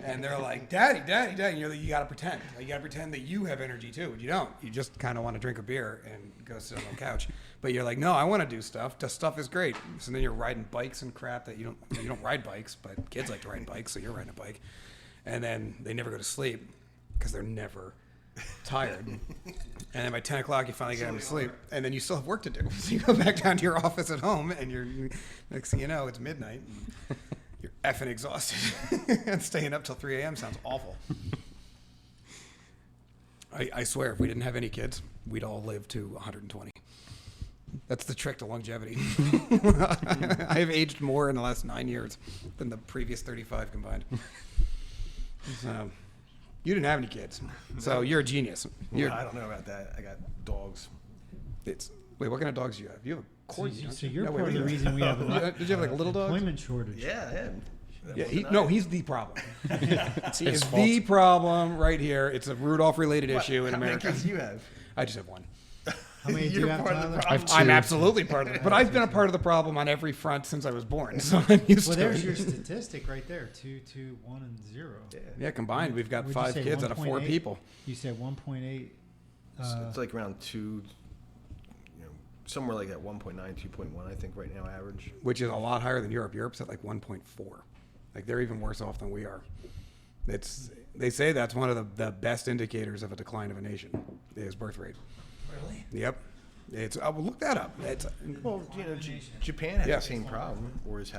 And they're like, Daddy, Daddy, Daddy. And you got to pretend. Like, you got to pretend that you have energy, too. But you don't. You just kind of want to drink a beer and go sit on the couch. But you're like, no, I want to do stuff. The stuff is great. So then you're riding bikes and crap that you don't ride bikes, but kids like to ride bikes, so you're riding a bike. And then they never go to sleep because they're never tired. And then by 10 o'clock, you finally get them to sleep. And then you still have work to do. So you go back down to your office at home, and next thing you know, it's midnight. And you're effing exhausted. And staying up till 3 a.m. sounds awful. I swear, if we didn't have any kids, we'd all live to 120. That's the trick to longevity. I have aged more in the last 9 years than the previous 35 combined. So, you didn't have any kids, so you're a genius. I don't know about that. I got dogs. Wait, what kind of dogs do you have? You have a corgi. So you're No, part of wait, the reason we have Did you have like a little dog? employment shortage. Yeah. Yeah, he's the problem. He is fault. the problem right here. It's a Rudolph related issue in How many America. kids do you have? I just have one. How many do you You're have, part of the Tyler? problem. I'm absolutely part of it, but I've been a part of the problem on every front since I was born, so I'm used Well, to there's it. your statistic right there: 2, 2, 1, and 0. Yeah, combined, we've got What'd you 5 say, kids out of 4 1.8? people. You said 1.8. It's like around 2, somewhere like at 1.9, 2.1, I think right now average. Which is a lot higher than Europe. Europe's at like 1.4. Like, they're even worse off than we are. They say that's one of the best indicators of a decline of a nation is birth rate. Really? Yep. Well, look that up. Well, Japan had Yeah. the same problem, or they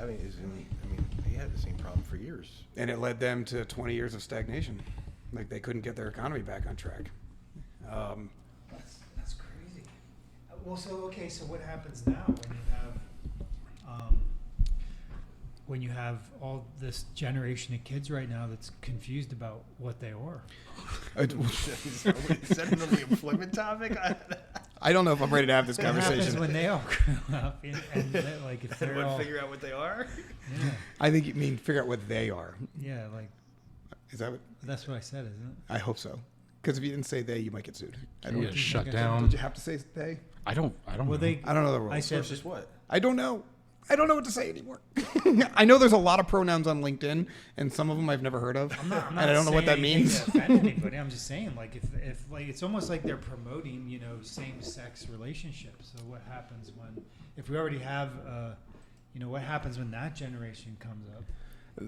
had the same problem for years. And it led them to 20 years of stagnation. Like, they couldn't get their economy back on track. That's crazy. Well, so what happens now when you have all this generation of kids right now that's confused about what they are? Is that another employment topic? I don't know if I'm ready to have this What happens conversation. when they all grow up and like if they're all figure out what they are? yeah, I think you mean figure out what they are. yeah, like Is that what? that's what I said, isn't it? I hope so. Because if you didn't say they, you might get sued. I don't Yeah, know. shut Did down. Did you have to say they? I don't Well, know. they. I don't know the rules. I said Versus what? I don't know. I don't know what to say anymore. I know there's a lot of pronouns on LinkedIn, and some of them I've never heard of. I'm not and I don't know what that saying anything means. to offend anybody. I'm just saying, like, if like it's almost like they're promoting, same-sex relationships. So what happens if we already have, what happens when that generation comes up,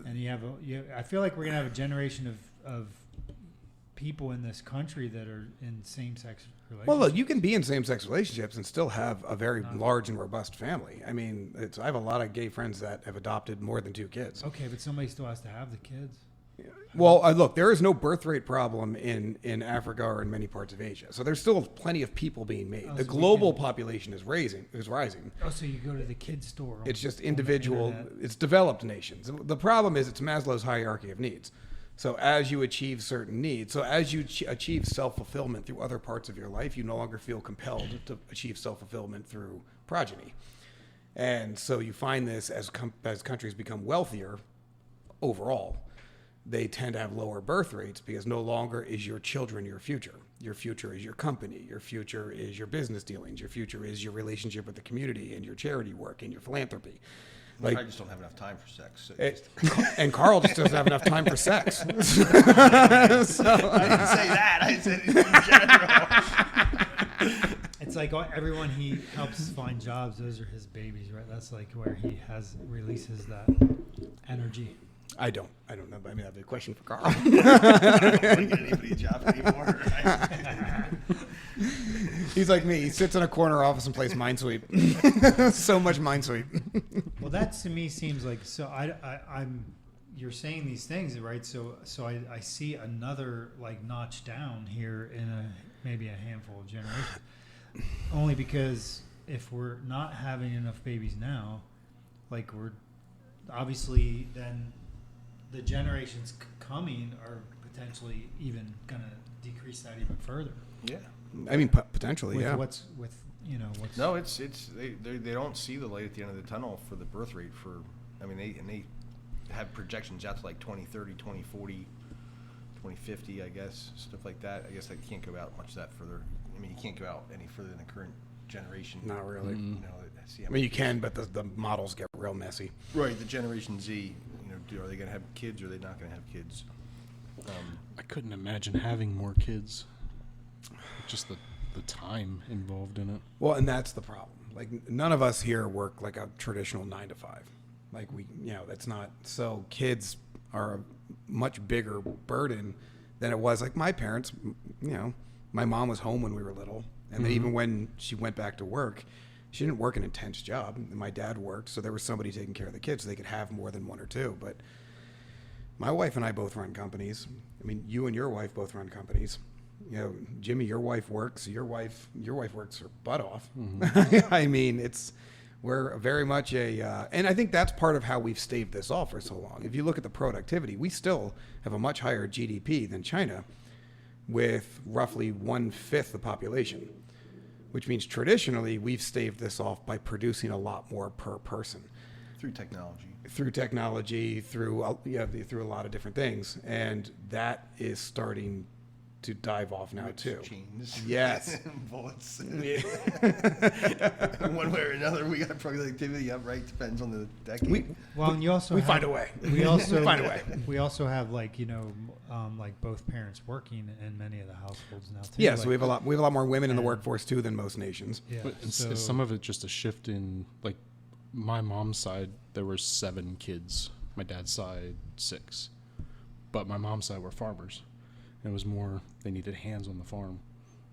and I feel like we're gonna have a generation of people in this country that are in same-sex relationships. Well, look, you can be in same-sex relationships and still have a very large and robust family. I mean, I have a lot of gay friends that have adopted more than 2 kids. Okay, but somebody still has to have the kids. Well, look, there is no birth rate problem in Africa or in many parts of Asia. So there's still plenty of people being made. Oh, The so we global can- population is rising. Oh, so you go to the kids store. It's just on the individual, internet. it's developed nations. The problem is it's Maslow's hierarchy of needs. So as you achieve certain needs, so as you achieve self-fulfillment through other parts of your life, you no longer feel compelled to achieve self-fulfillment through progeny. And so you find this as countries become wealthier overall, they tend to have lower birth rates because no longer is your children your future. Your future is your company. Your future is your business dealings. Your future is your relationship with the community and your charity work and your philanthropy. I just don't have enough time for sex. So And Carl just doesn't have enough time for sex. I didn't say that. I said it in general. It's like everyone he helps find jobs, those are his babies, right? That's like where he releases that energy. I don't know. But I mean, I have a question for Carl. I don't want to get anybody a job anymore. He's like me. He sits in a corner office and plays Minesweep. So much Minesweep. Well, that to me seems like I'm. You're saying these things, right? So I see another like notch down here in maybe a handful of generations. Only because if we're not having enough babies now, like we're obviously then the generations coming are potentially even gonna decrease that even further. Yeah. I mean, potentially, With yeah. what's No, it's they don't see the light at the end of the tunnel for the birth rate for. I mean, they have projections out to like 2030, 2040, 2050, I guess, stuff like that. I guess they can't go out much that further. I mean, you can't go out any further than the current generation. Not really. You know, see how I mean, you many can, but the models get real messy. Right, the Generation Z. You know, are they going to have kids or are they not going to have kids? I couldn't imagine having more kids. Just the time involved in it. Well, and that's the problem. Like, none of us here work like a traditional 9 to 5. Like, that's not. So kids are a much bigger burden than it was. Like, my parents, my mom was home when we were little. And then even when she went back to work, she didn't work an intense job. And my dad worked, so there was somebody taking care of the kids so they could have more than one or two. But my wife and I both run companies. I mean, you and your wife both run companies. Jimmy, your wife works. Your wife works her butt off. I mean, we're very much and I think that's part of how we've staved this off for so long. If you look at the productivity, we still have a much higher GDP than China, with roughly 1/5 the population, which means traditionally we've staved this off by producing a lot more per person. Through technology, through a lot of different things, and that is starting to dive off now too. Chains. Yes. Bullets. One way or another, we got productivity up, right? Depends on the decade. And you also find a way. We also find a way. We also have like both parents working in many of the households now too. Yeah, so we have a lot more women in the workforce too than most nations. Yeah, But is some of it just a shift in, like, my mom's side, there were 7 kids. My dad's side, 6. But my mom's side were farmers. And it was more, they needed hands on the farm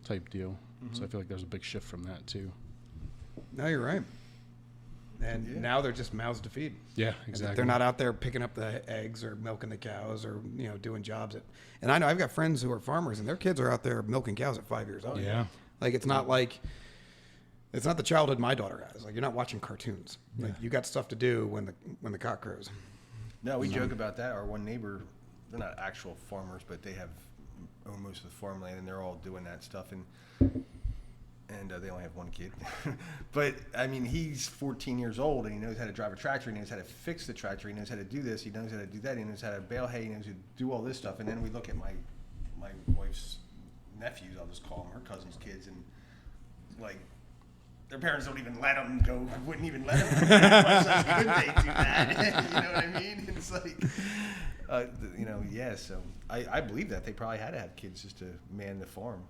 type deal. So I feel like there's a big shift from that too. No, you're right. And now they're just mouths to feed. Yeah, exactly. They're not out there picking up the eggs or milking the cows or doing jobs. And I know I've got friends who are farmers and their kids are out there milking cows at 5 years old. Yeah. Like it's not the childhood my daughter has. Like you're not watching cartoons. Like you got stuff to do when the cock crows. No, we joke about that. Our one neighbor, they're not actual farmers, but they own most of the farmland, and they're all doing that stuff. And they only have one kid. But, I mean, he's 14 years old, and he knows how to drive a tractor. He knows how to fix the tractor. He knows how to do this. He knows how to do that. He knows how to bale hay. He knows how to do all this stuff. And then we look at my wife's nephews, I'll just call them, her cousin's kids, and, like, their parents don't even let them go, wouldn't even let them go that much. Could they do that? You know what I mean? It's like, so I believe that. They probably had to have kids just to man the farm.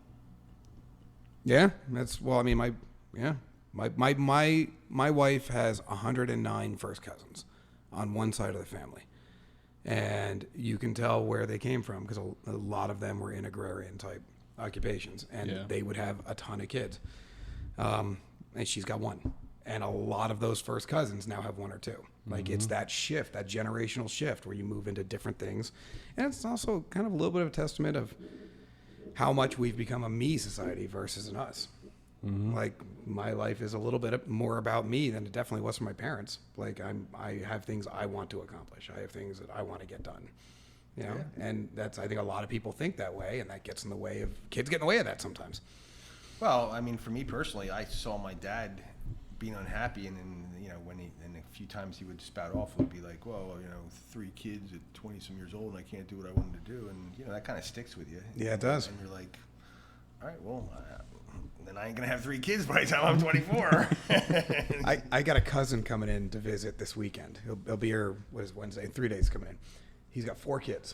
Yeah, my wife has 109 first cousins on one side of the family, and you can tell where they came from because a lot of them were in agrarian type occupations, and they would have a ton of kids. And she's got one, and a lot of those first cousins now have 1 or 2. Like it's that shift, that generational shift where you move into different things, and it's also kind of a little bit of a testament of how much we've become a me society versus an us. Like my life is a little bit more about me than it definitely was for my parents. Like I have things I want to accomplish. I have things that I want to get done. You know, and that's, I think a lot of people think that way, and that gets in the way of kids get in the way of that sometimes. Well, I mean, for me personally, I saw my dad being unhappy, and then, you know, and a few times he would spout off, would be like, well, you know, 3 kids at 20 some years old, and I can't do what I wanted to do, and you know, that kind of sticks with you. Yeah, it does. And you're like, all right, well, then I ain't gonna have 3 kids by the time I'm 24. I got a cousin coming in to visit this weekend. He'll be here, what is it, Wednesday, in 3 days coming in. He's got 4 kids.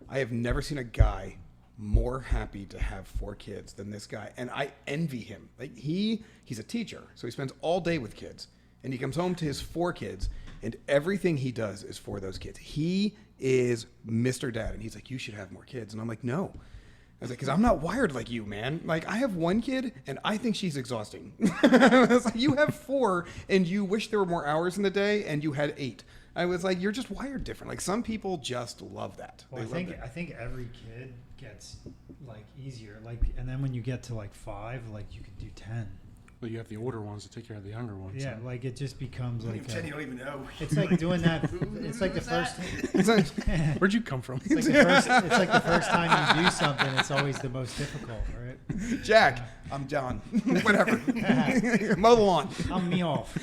I have never seen a guy more happy to have 4 kids than this guy, and I envy him. Like he's a teacher, so he spends all day with kids, and he comes home to his 4 kids, and everything he does is for those kids. He is Mr. Dad, and he's like, you should have more kids, and I'm like, no. I was like, because I'm not wired like you, man. Like, I have 1 kid, and I think she's exhausting. I was like, you have 4, and you wish there were more hours in the day, and you had 8. I was like, you're just wired different. Like, some people just love that. Well, I think every kid gets like easier. Like, and then when you get to like 5, like you can do 10. Well, you have the older ones to take care of the younger ones. Yeah, like it just becomes like 10, you don't even know. it's like doing that. It's like the first. Where'd you come from? It's like the first time you do something. It's always the most difficult, right? Jack, I'm John. Whatever. Mow the lawn. I'm me off.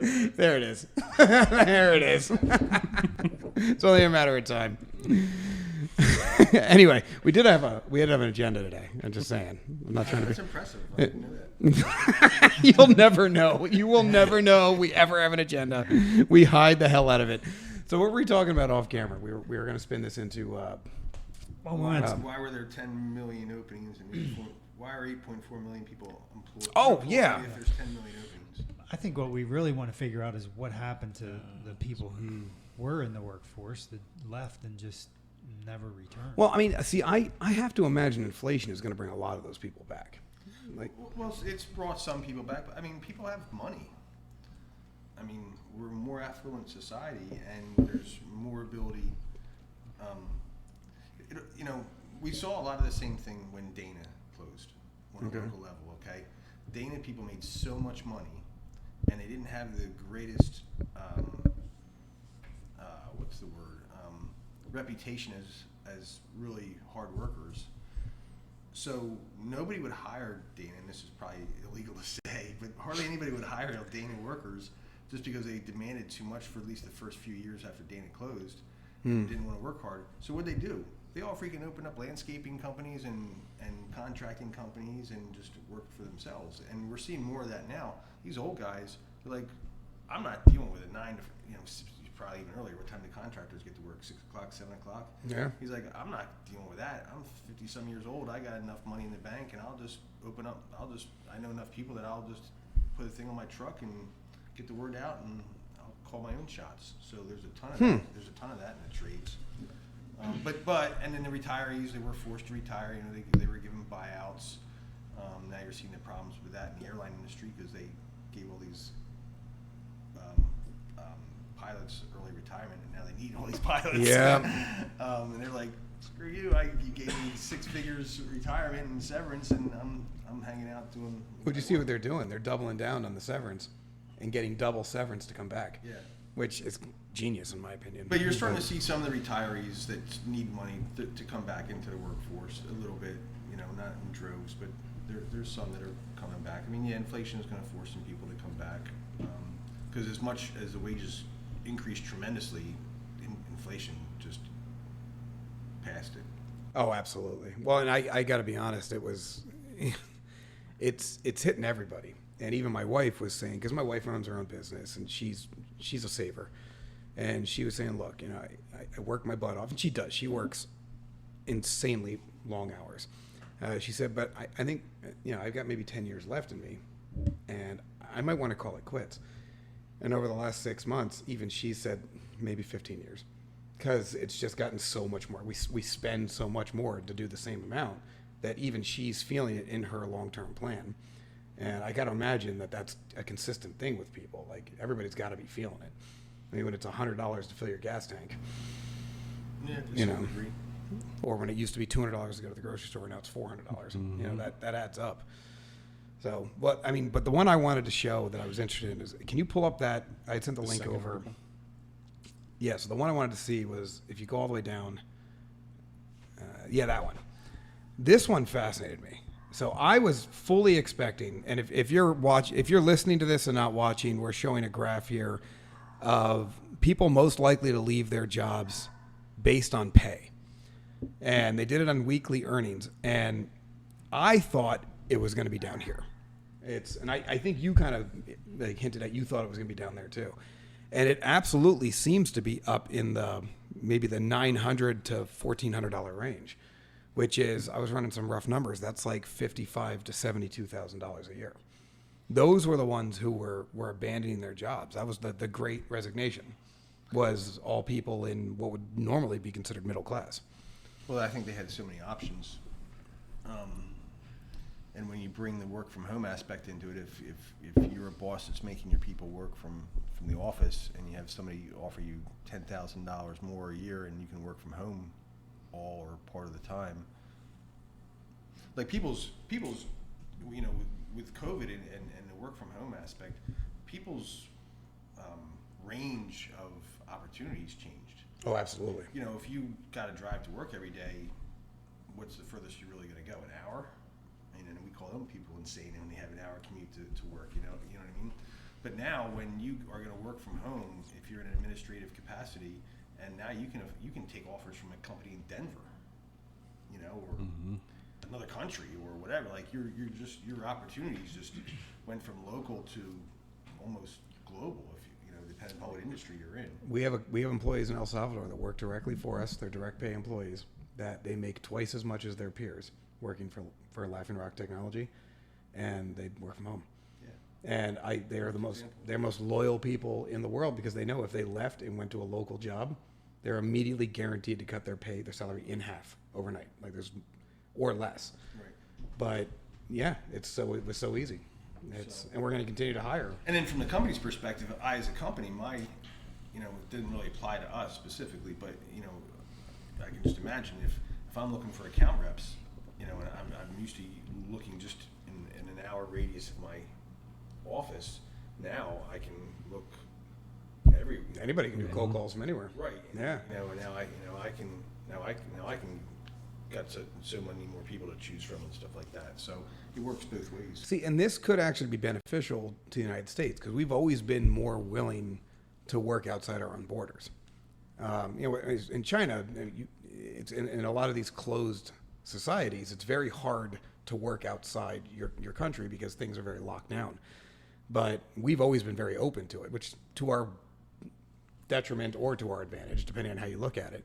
There it is. There it is. It's only a matter of time. Anyway, we did have an agenda today. I'm just saying. I'm not trying to be. That's impressive. I didn't know that. You'll never know. You will never know we ever have an agenda. We hide the hell out of it. So what were we talking about off camera? We were going to spin this into. Why were there 10 million openings and why are 8.4 million people employed? Oh, yeah. If there's 10 million openings. I think what we really want to figure out is what happened to the people who were in the workforce that left and just never returned. Well, I mean, see, I have to imagine inflation is going to bring a lot of those people back. Like, Well, it's brought some people back, but I mean, people have money. I mean, we're a more affluent society, and there's more ability. You know, we saw a lot of the same thing when Dana closed on a local level. Okay, Dana people made so much money, and they didn't have the greatest what's the word reputation as really hard workers. So nobody would hire Dana, and this is probably illegal to say, but hardly anybody would hire Dana workers just because they demanded too much for at least the first few years after Dana closed. Didn't want to work hard. So what they do? They all freaking open up landscaping companies and contracting companies and just work for themselves. And we're seeing more of that now. These old guys, they're like, I'm not dealing with it 9 to, probably even earlier. What time do contractors get to work? 6 o'clock, 7 o'clock? Yeah. He's like, I'm not dealing with that. I'm 50 some years old. I got enough money in the bank, and I'll just open up. I know enough people that I'll just put a thing on my truck and get the word out, and I'll call my own shots. So there's a ton of that. There's a ton of that in the trades. And then the retirees, they were forced to retire. They were given buyouts. Now you're seeing the problems with that in the airline industry because they gave all these pilots early retirement, and now they need all these pilots. Yeah. And they're like, screw you! You gave me 6 figures retirement and severance, and I'm hanging out doing. would you see what they're doing? They're doubling down on the severance and getting double severance to come back. Yeah. Which is genius in my opinion. But you're starting to see some of the retirees that need money to come back into the workforce a little bit, not in droves, but there's some that are coming back. I mean, yeah, inflation is going to force some people to come back because as much as the wages increased tremendously, inflation just passed it. Oh, absolutely. Well, and I got to be honest, it's hitting everybody. And even my wife was saying, because my wife runs her own business and she's a saver. And she was saying, look, I work my butt off. And she does. She works insanely long hours. She said, but I think, I've got maybe 10 years left in me. And I might want to call it quits. And over the last 6 months, even she said maybe 15 years. Because it's just gotten so much more. We spend so much more to do the same amount that even she's feeling it in her long-term plan. And I got to imagine that that's a consistent thing with people. Like, everybody's got to be feeling it. I mean, when it's $100 to fill your gas tank, Yeah, to some degree. or when it used to be $200 to go to the grocery store, now it's $400. That adds up. So, but the one I wanted to show that I was interested in is, can you pull up that? I had sent the link second over. article. Yeah, so the one I wanted to see was, if you go all the way down, that one. This one fascinated me. So I was fully expecting, and if you're listening to this and not watching, we're showing a graph here of people most likely to leave their jobs based on pay. And they did it on weekly earnings. And I thought it was going to be down here. And I think you kind of hinted at, you thought it was going to be down there too. And it absolutely seems to be up in maybe the $900 to $1,400 range, which is, I was running some rough numbers, that's like $55,000 to $72,000 a year. Those were the ones who were abandoning their jobs. That was the Great Resignation, was all people in what would normally be considered middle class. Well, I think they had so many options. And when you bring the work from home aspect into it, if you're a boss that's making your people work from the office, and you have somebody offer you $10,000 more a year, and you can work from home all or part of the time, like people's with COVID and the work from home aspect, people's range of opportunities changed. Oh, absolutely. If you got to drive to work every day, what's the furthest you're really going to go? An hour? And we call them people insane when they have an hour commute to work. You know what I mean? But now, when you are going to work from home, if you're in an administrative capacity, and now you can take offers from a company in Denver, or another country or whatever. Like your opportunities just went from local to almost global. If depending on what industry you're in. We have employees in El Salvador that work directly for us. They're direct pay employees that they make twice as much as their peers working for Laughing Rock Technology, and they work from home. Yeah. And they're they're most loyal people in the world, because they know if they left and went to a local job, they're immediately guaranteed to cut their salary in half overnight, or less. Right. But yeah, it was so easy. And we're going to continue to hire. And then from the company's perspective, I as a company, it didn't really apply to us specifically, but I can just imagine if I'm looking for account reps, and I'm used to looking just in an hour radius of my office. Now I can look everywhere. Anybody can do cold calls from anywhere. Right. Yeah. Now I can got so many more people to choose from and stuff like that. So it works both ways. See, and this could actually be beneficial to the United States, because we've always been more willing to work outside our own borders. In China, it's in a lot of these closed societies, it's very hard to work outside your country because things are very locked down. But we've always been very open to it, which to our detriment or to our advantage, depending on how you look at it.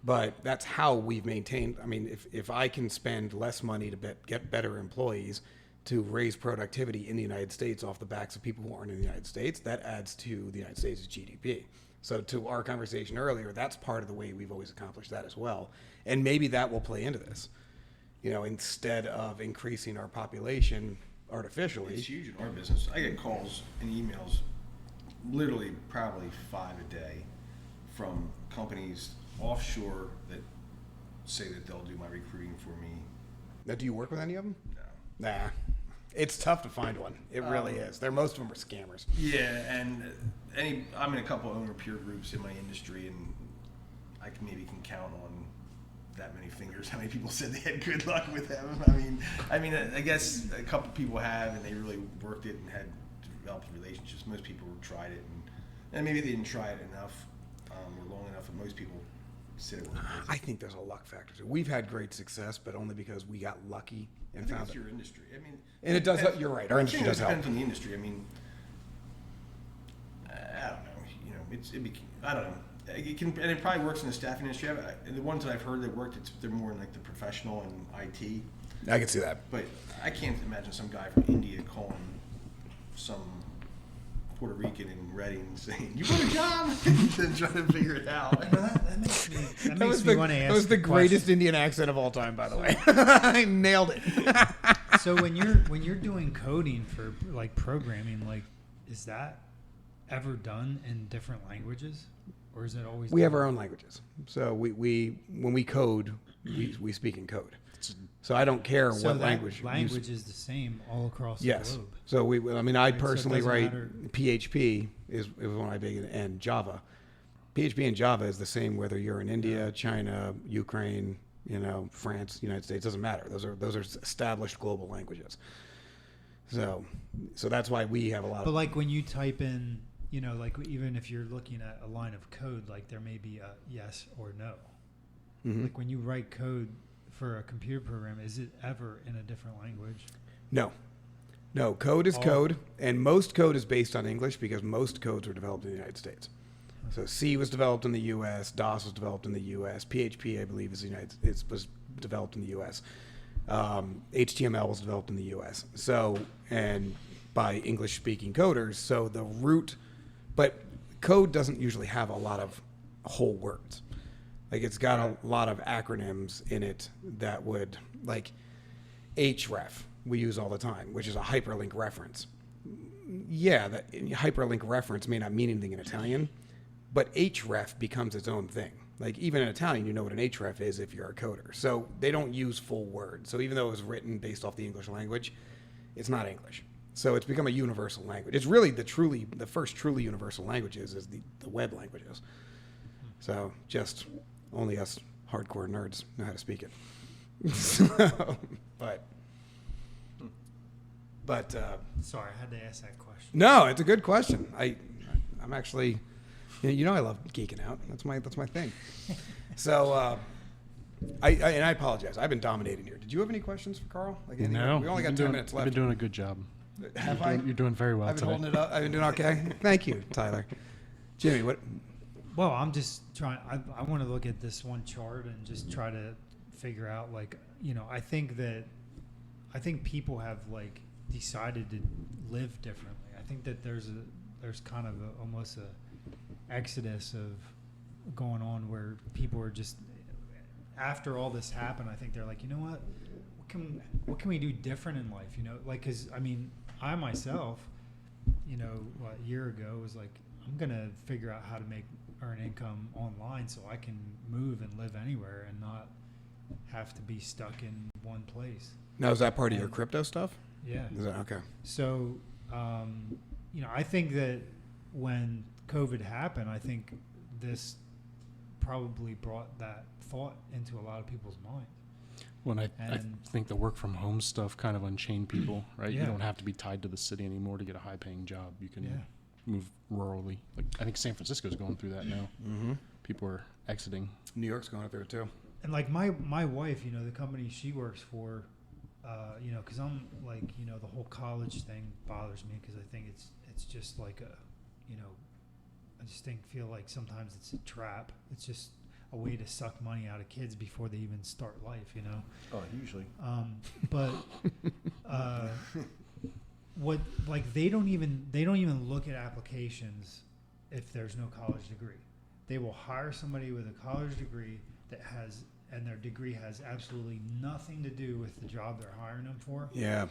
But that's how we've maintained. I mean, if I can spend less money to get better employees to raise productivity in the United States off the backs of people who aren't in the United States, that adds to the United States' GDP. So to our conversation earlier, that's part of the way we've always accomplished that as well. And maybe that will play into this. Instead of increasing our population artificially. It's huge in our business. I get calls and emails, literally probably 5 a day, from companies offshore that say that they'll do my recruiting for me. Now, do you work with any of them? No. Nah. It's tough to find one. It really is. Most of them are scammers. Yeah, and I'm in a couple owner peer groups in my industry, and I maybe can count on that many fingers how many people said they had good luck with them. I mean, I guess a couple people have, and they really worked it and had developed relationships. Most people tried it, and maybe they didn't try it enough or long enough, and most people said it wasn't. I think there's a luck factor too. We've had great success, but only because we got lucky and found it's it. your industry. And it does help. You're right. Our industry does help. It depends on the industry. I don't know. I don't know. It can, and it probably works in the staffing industry. The ones that I've heard that worked, they're more in like the professional and IT. I can see that. But I can't imagine some guy from India calling some Puerto Rican in Reading saying, "You want a job?" and trying to figure it out. That makes me want to ask. That was the greatest Indian accent of all time, by the way. I nailed it. So when you're doing coding for like programming, like, is that ever done in different languages, or is it always? We have our own languages. So we when we code, we speak in code. It's So I don't care So what that language. language is the same all across Yes. the globe. So I So it personally doesn't write matter. PHP is one of my big, and Java. PHP and Java is the same whether you're in India, China, Ukraine, France, United States. Doesn't matter. Those are established global languages. So that's why we have a lot But of. like when you type in, like even if you're looking at a line of code, like there may be a yes or no. Mhm. Like when you write code for a computer program, is it ever in a different language? No, code is All- code, and most code is based on English because most codes were developed in the United States. So C was developed in the U.S., DOS was developed in the U.S., PHP I believe was developed in the U.S. HTML was developed in the U.S. So, and by English-speaking coders. So the root, but code doesn't usually have a lot of whole words. Like it's got a lot of acronyms in it that would, like href we use all the time, which is a hyperlink reference. Yeah, that hyperlink reference may not mean anything in Italian, but href becomes its own thing. Like even in Italian, you know what an href is if you're a coder. So they don't use full words. So even though it was written based off the English language, it's not English. So it's become a universal language. It's really the first truly universal languages is the web languages. So just only us hardcore nerds know how to speak it. So, but Sorry, I had to ask that question. no, it's a good question. I'm actually, I love geeking out. That's my thing. So I apologize. I've been dominating here. Did you have any questions for Carl? Like anything? No, We only got you've 10 been minutes You've left. been doing a good job. Have You're doing very well I've been today. holding it up. I've been doing okay. Thank you, Tyler. Jimmy, what? Well, I'm just trying. I want to look at this one chart and just try to figure out, like, I think people have like decided to live differently. I think that there's kind of almost a exodus of going on where people are just, after all this happened, I think they're like, you know what can we do different in life? Like, because I myself, a year ago was like, I'm gonna figure out how to earn income online so I can move and live anywhere and not have to be stuck in one place. Now, is that part of your crypto stuff? Yeah. Is that okay? So, I think that when COVID happened, I think this probably brought that thought into a lot of people's minds. When I And- think the work from home stuff kind of unchained people, right? Yeah. You don't have to be tied to the city anymore to get a high paying job. You can Yeah. move rurally. Like I think San Francisco's going through that now. Mm-hmm. People are exiting. New York's going through it too. And like my wife, the company she works for, because I'm like, the whole college thing bothers me because I think it's just like I just feel like sometimes it's a trap. It's just a way to suck money out of kids before they even start life, Oh, usually. But what, like, they don't even look at applications if there's no college degree. They will hire somebody with a college degree and their degree has absolutely nothing to do with the job they're hiring them for. Yeah.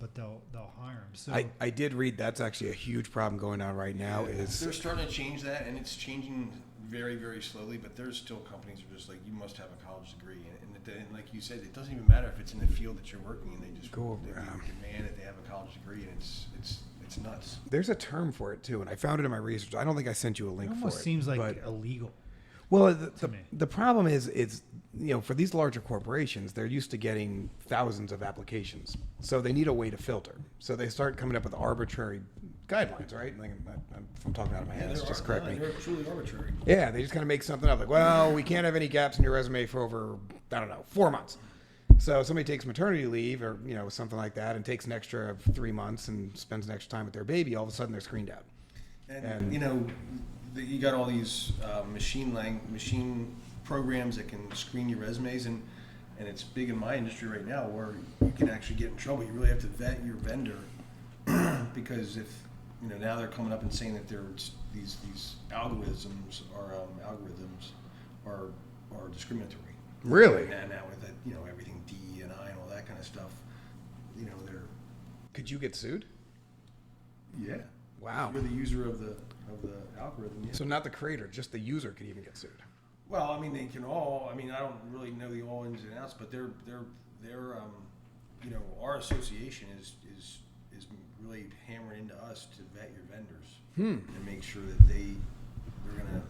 But they'll hire them. So I did read that's actually a huge problem going on right now. Is They're starting to change that, and it's changing very, very slowly. But there's still companies that are just like, you must have a college degree, and like you said, it doesn't even matter if it's in the field that you're working in. They just they demand that they have a college degree, and it's nuts. there's a term for it too, and I found it in my research. I don't think I sent you a it link for almost it. seems like but- illegal. well, to me. the problem is for these larger corporations, they're used to getting thousands of applications, so they need a way to filter. So they start coming up with arbitrary guidelines, right? Like, if I'm talking out of my head, just correct me. They're truly arbitrary. Yeah, they just kind of make something up, like, well, we can't have any gaps in your resume for over 4 months. So somebody takes maternity leave or something like that, and takes an extra of 3 months and spends an extra time with their baby. All of a sudden, they're screened out. And you got all these machine programs that can screen your resumes, and it's big in my industry right now where you can actually get in trouble. You really have to vet your vendor because if now they're coming up and saying that these algorithms are discriminatory. Really? And now with that, everything D and I and all that kind of stuff, they're Could you get sued? yeah. Wow. You're the user of the algorithm. Yeah. So not the creator, just the user could even get sued. Well, they can all. I don't really know the all ins and outs, but they're they're our association is really hammering into us to vet your vendors and make sure that they're gonna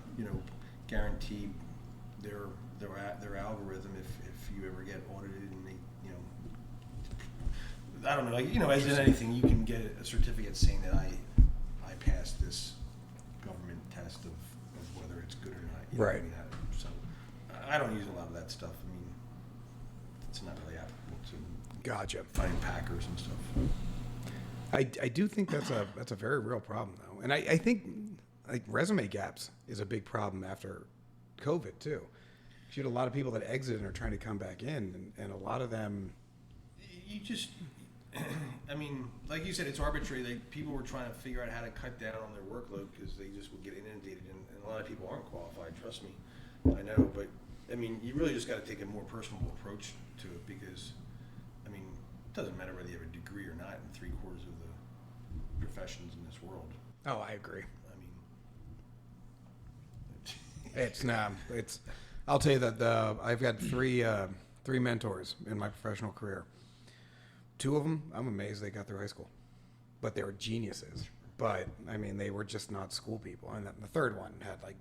guarantee their algorithm if you ever get audited and they I don't know, as in anything, you can get a certificate saying that I passed this government test of whether it's good or not. Right. So I don't use a lot of that stuff. I mean, it's not really applicable to Gotcha. finding packers and stuff. I do think that's a very real problem though, and I think like resume gaps is a big problem after COVID too. You had a lot of people that exited and are trying to come back in, and a lot of them. You just, I mean, like you said, it's arbitrary. Like people were trying to figure out how to cut down on their workload because they just would get inundated, and a lot of people aren't qualified. Trust me, I know. But I mean, you really just got to take a more personable approach to it because, I mean, it doesn't matter whether you have a degree or not in 3/4 of the professions in this world. Oh, I agree. I mean, It's I'll tell you that I've got three mentors in my professional career. 2 of them, I'm amazed they got through high school, but they were geniuses. But I mean, they were just not school people. And then the third one had like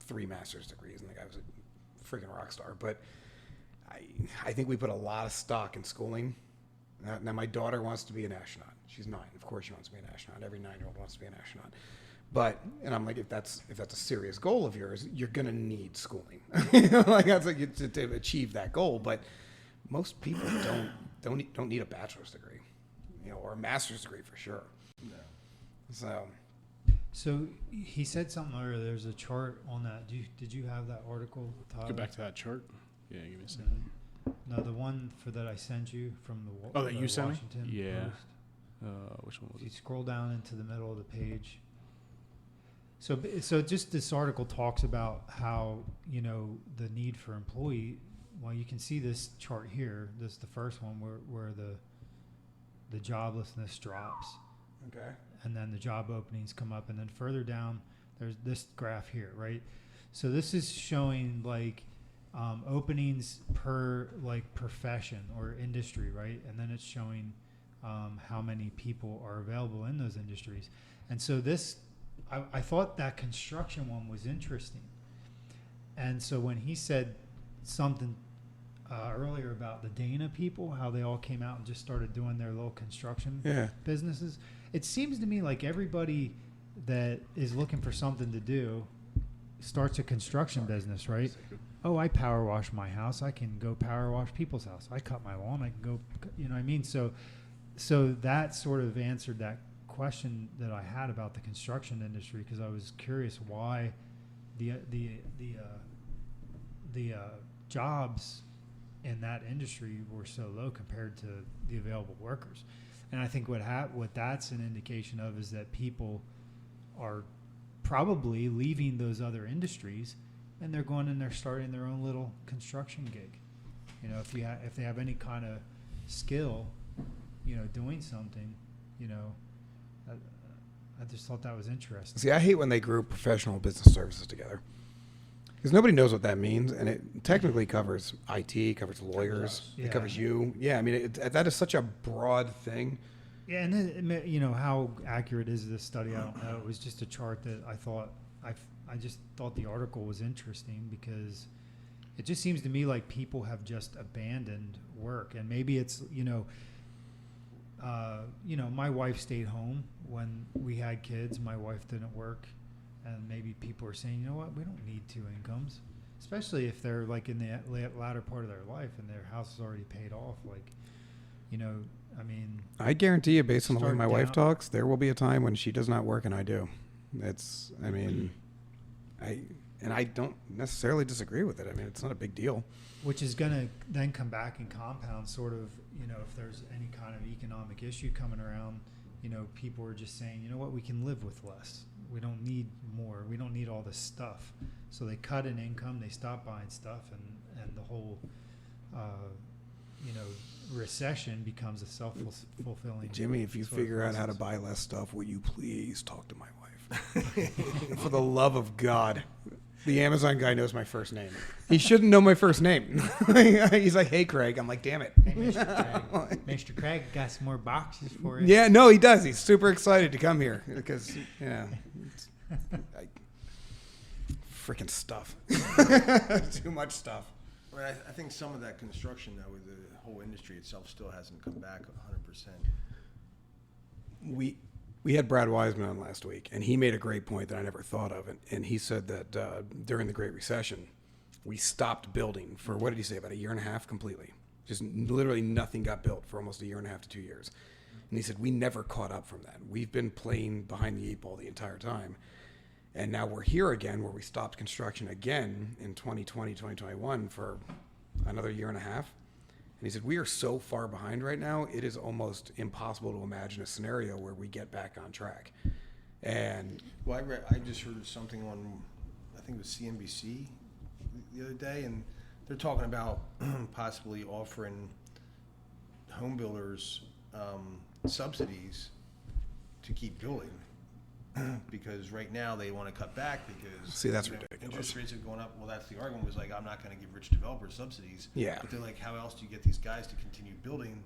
3 master's degrees, and the guy was a freaking rock star. But I think we put a lot of stock in schooling. Now my daughter wants to be an astronaut. She's 9. Of course, she wants to be an astronaut. Every 9-year-old wants to be an astronaut. And I'm like, if that's a serious goal of yours, you're gonna need schooling. Like that's like to achieve that goal. But most people don't need a bachelor's degree, or a master's degree for sure. no. So he said something earlier. There's a chart on that. Did you have that article, Todd? Go back to that chart. Yeah, give me a second. No, the one that I sent you from the That you sent me? Washington Yeah. Post. Which one was If you it? scroll down into the middle of the page. So just this article talks about how, the need for employee. Well, you can see this chart here. This is the first one where the joblessness drops. Okay. And then the job openings come up. And then further down, there's this graph here, right? So this is showing openings per profession or industry, right? And then it's showing how many people are available in those industries. And so I thought that construction one was interesting. And so when he said something earlier about the Dana people, how they all came out and just started doing their little construction businesses, it seems to me like everybody that is looking for something to do starts a construction business, right? Oh, I power wash my house. I can go power wash people's house. I cut my lawn. I can go, what I mean? So that sort of answered that question that I had about the construction industry, because I was curious why the jobs in that industry were so low compared to the available workers. And I think what that's an indication of is that people are probably leaving those other industries and they're going and they're starting their own little construction gig. If they have any kind of skill, doing something, I just thought that was interesting. See, I hate when they group professional business services together, because nobody knows what that means, and it technically covers IT, covers lawyers, Yeah. it covers you. Yeah, I mean, that is such a broad thing. Yeah, and then, how accurate is this study? I don't know. It was just a chart that I thought I just thought the article was interesting, because it just seems to me like people have just abandoned work, and maybe it's my wife stayed home when we had kids. My wife didn't work, and maybe people are saying, what, we don't need 2 incomes, especially if they're in the latter part of their life and their house is already paid off. I mean, I guarantee you, based on the way Start my wife down. talks, there will be a time when she does not work and I do. I don't necessarily disagree with it. I mean, it's not a big deal. which is going to then come back and compound sort of, if there's any kind of economic issue coming around, people are just saying, what, we can live with less. We don't need more. We don't need all this stuff. So they cut in income, they stop buying stuff, and the whole, recession becomes a self-fulfilling. Jimmy, if you sort of figure out how to process. buy less stuff, will you please talk to my wife? For the love of God. The Amazon guy knows my first name. He shouldn't know my first name. He's like, "Hey, Craig." I'm like, "Damn it." Hey, Mr. Craig. Mr. Craig got some more boxes for you. Yeah, no, he does. He's super excited to come here because, freaking stuff. Too much stuff. Well, I think some of that construction, though, with the whole industry itself still hasn't come back 100%. We had Brad Wiseman on last week, and he made a great point that I never thought of. And he said that during the Great Recession, we stopped building for, what did he say, about a year and a half completely. Just literally nothing got built for almost a year and a half to 2 years. And he said, we never caught up from that. We've been playing behind the eight ball the entire time. And now we're here again where we stopped construction again in 2020, 2021 for another year and a half. And he said, we are so far behind right now, it is almost impossible to imagine a scenario where we get back on track. And well, I just heard something on, I think it was CNBC the other day, and they're talking about possibly offering home builders subsidies to keep building. Because right now they want to cut back because see, that's ridiculous. Interest rates are going up. Well, that's the argument, was like, I'm not going to give rich developers subsidies. Yeah. But they're like, how else do you get these guys to continue building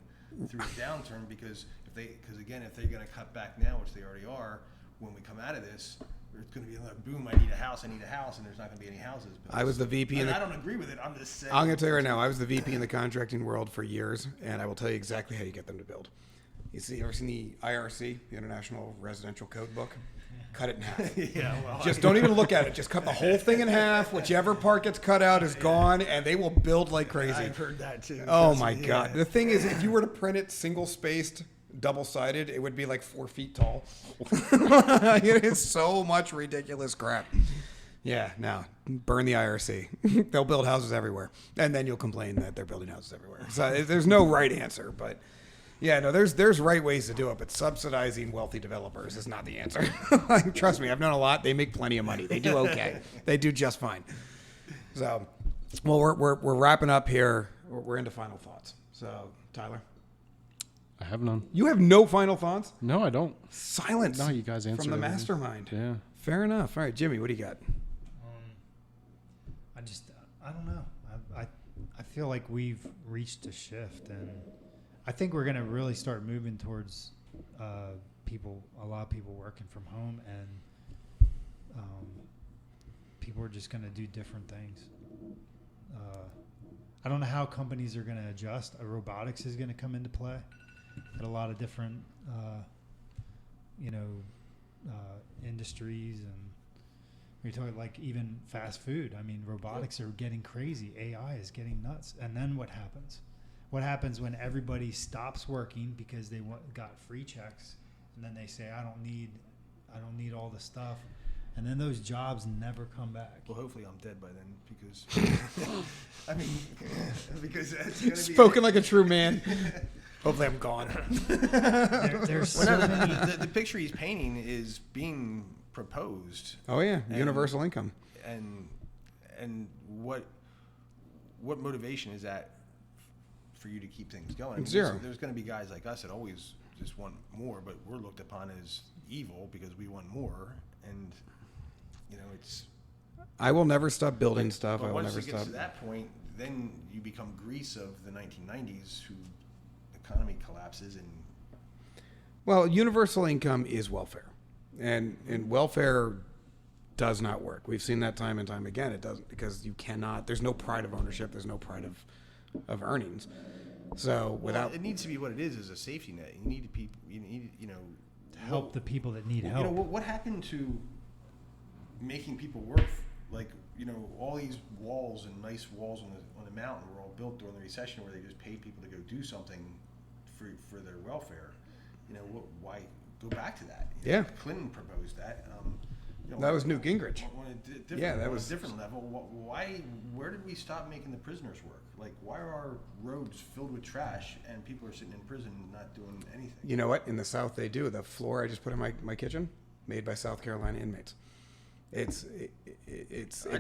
through a downturn? Because if they're going to cut back now, which they already are, when we come out of this, there's going to be another boom. I need a house, and there's not going to be any houses built. I was the VP. I don't agree with it. I'm just saying. I'm going to tell you right now, I was the VP in the contracting world for years, and I will tell you exactly how you get them to build. You ever seen the IRC, the International Residential Code Book? Cut it in half. Yeah, well, just don't even look at it. Just cut the whole thing in half. Whichever part gets cut out is gone, and they will build like crazy. I've heard that too. Oh my God. The thing is, if you were to print it single-spaced, double-sided, it would be like 4 feet tall. It is so much ridiculous crap. Yeah, no, burn the IRC. They'll build houses everywhere, and then you'll complain that they're building houses everywhere. So there's no right answer, but yeah, no, there's right ways to do it, but subsidizing wealthy developers is not the answer. Trust me, I've known a lot. They make plenty of money. They do okay. They do just fine. So, well, we're wrapping up here. We're into final thoughts. So, Tyler, I have none. you have no final thoughts? No, I don't. Silence. No, you guys answered from the everything. mastermind. Yeah. Fair enough. All right, Jimmy, what do you got? I don't know. I feel like we've reached a shift, and I think we're going to really start moving towards a lot of people working from home, and people are just going to do different things. I don't know how companies are going to adjust. Robotics is going to come into play at a lot of different, industries, and we're talking like even fast food. I mean, robotics are getting crazy. AI is getting nuts. And then what happens? What happens when everybody stops working because they got free checks, and then they say, I don't need all the stuff, and then those jobs never come back. Well, hopefully I'm dead by then, because I mean, because it's gonna Spoken like a true man. Hopefully I'm gone. There's so many. The picture he's painting is being proposed. Oh yeah, universal income. And what motivation is that for you to keep things going? I mean, Zero. There's going to be guys like us that always just want more, but we're looked upon as evil because we want more, and it's. I will never stop building stuff. But I will once never it gets stop. to that point, then you become Greece of the 1990s, who economy collapses and. Well, universal income is welfare, and welfare does not work. We've seen that time and time again. It doesn't, because you cannot. There's no pride of ownership. There's no pride of earnings. So without it needs to be what it is a safety net. You need people. You need To help the people that need help. What happened to making people work? Like all these walls and nice walls on the mountain were all built during the recession, where they just paid people to go do something for their welfare. Why go back to that? Yeah. Clinton proposed that. That was Newt Gingrich. That was a different level. Where did we stop making the prisoners work? Like, why are our roads filled with trash and people are sitting in prison not doing anything? You know what? In the South, they do. The floor I just put in my kitchen, made by South Carolina inmates. It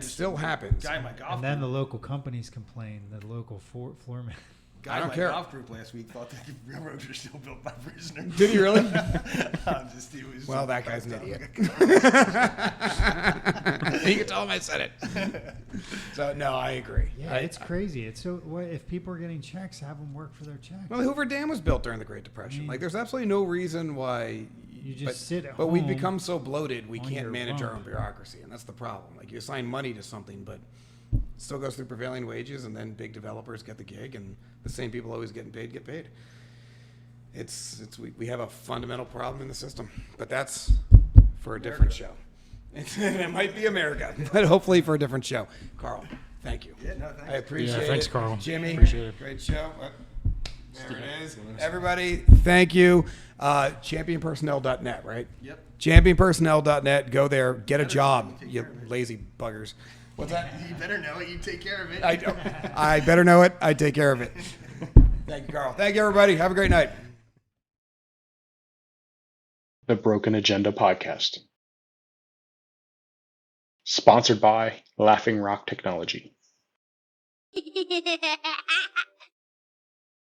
still happens. Guy in my golf And then the local companies complain. The local floorman. Guy I in don't my care. golf group last week thought that railroads were still built by prisoners. Did he really? It was Well, that guy's an idiot. You can tell him I said it. So no, I agree. Yeah, it's crazy. It's so. What if people are getting checks? Have them work for their checks. Well, the Hoover Dam was built during the Great Depression. Like, there's absolutely no reason why You just sit at But we've home become so bloated, we on can't your manage our phone. own bureaucracy, and that's the problem. Like, you assign money to something, but it still goes through prevailing wages, and then big developers get the gig, and the same people always getting paid get paid. We have a fundamental problem in the system, but that's for a different show. It might be America, but hopefully for a different show. Carl, thank you. Yeah, no, thanks. I appreciate it. thanks, Carl. Jimmy, Appreciate it. great show. There it is. Everybody, thank you. Championpersonnel.net, right? Yep. Championpersonnel.net. Go there, get a job, take you care of it. lazy buggers. What's that? You better know it. You take care of it. I better know it. I take care of it. Thank you, Carl. Thank you, everybody. Have a great night. The Broken Agenda Podcast. Sponsored by Laughing Rock Technology.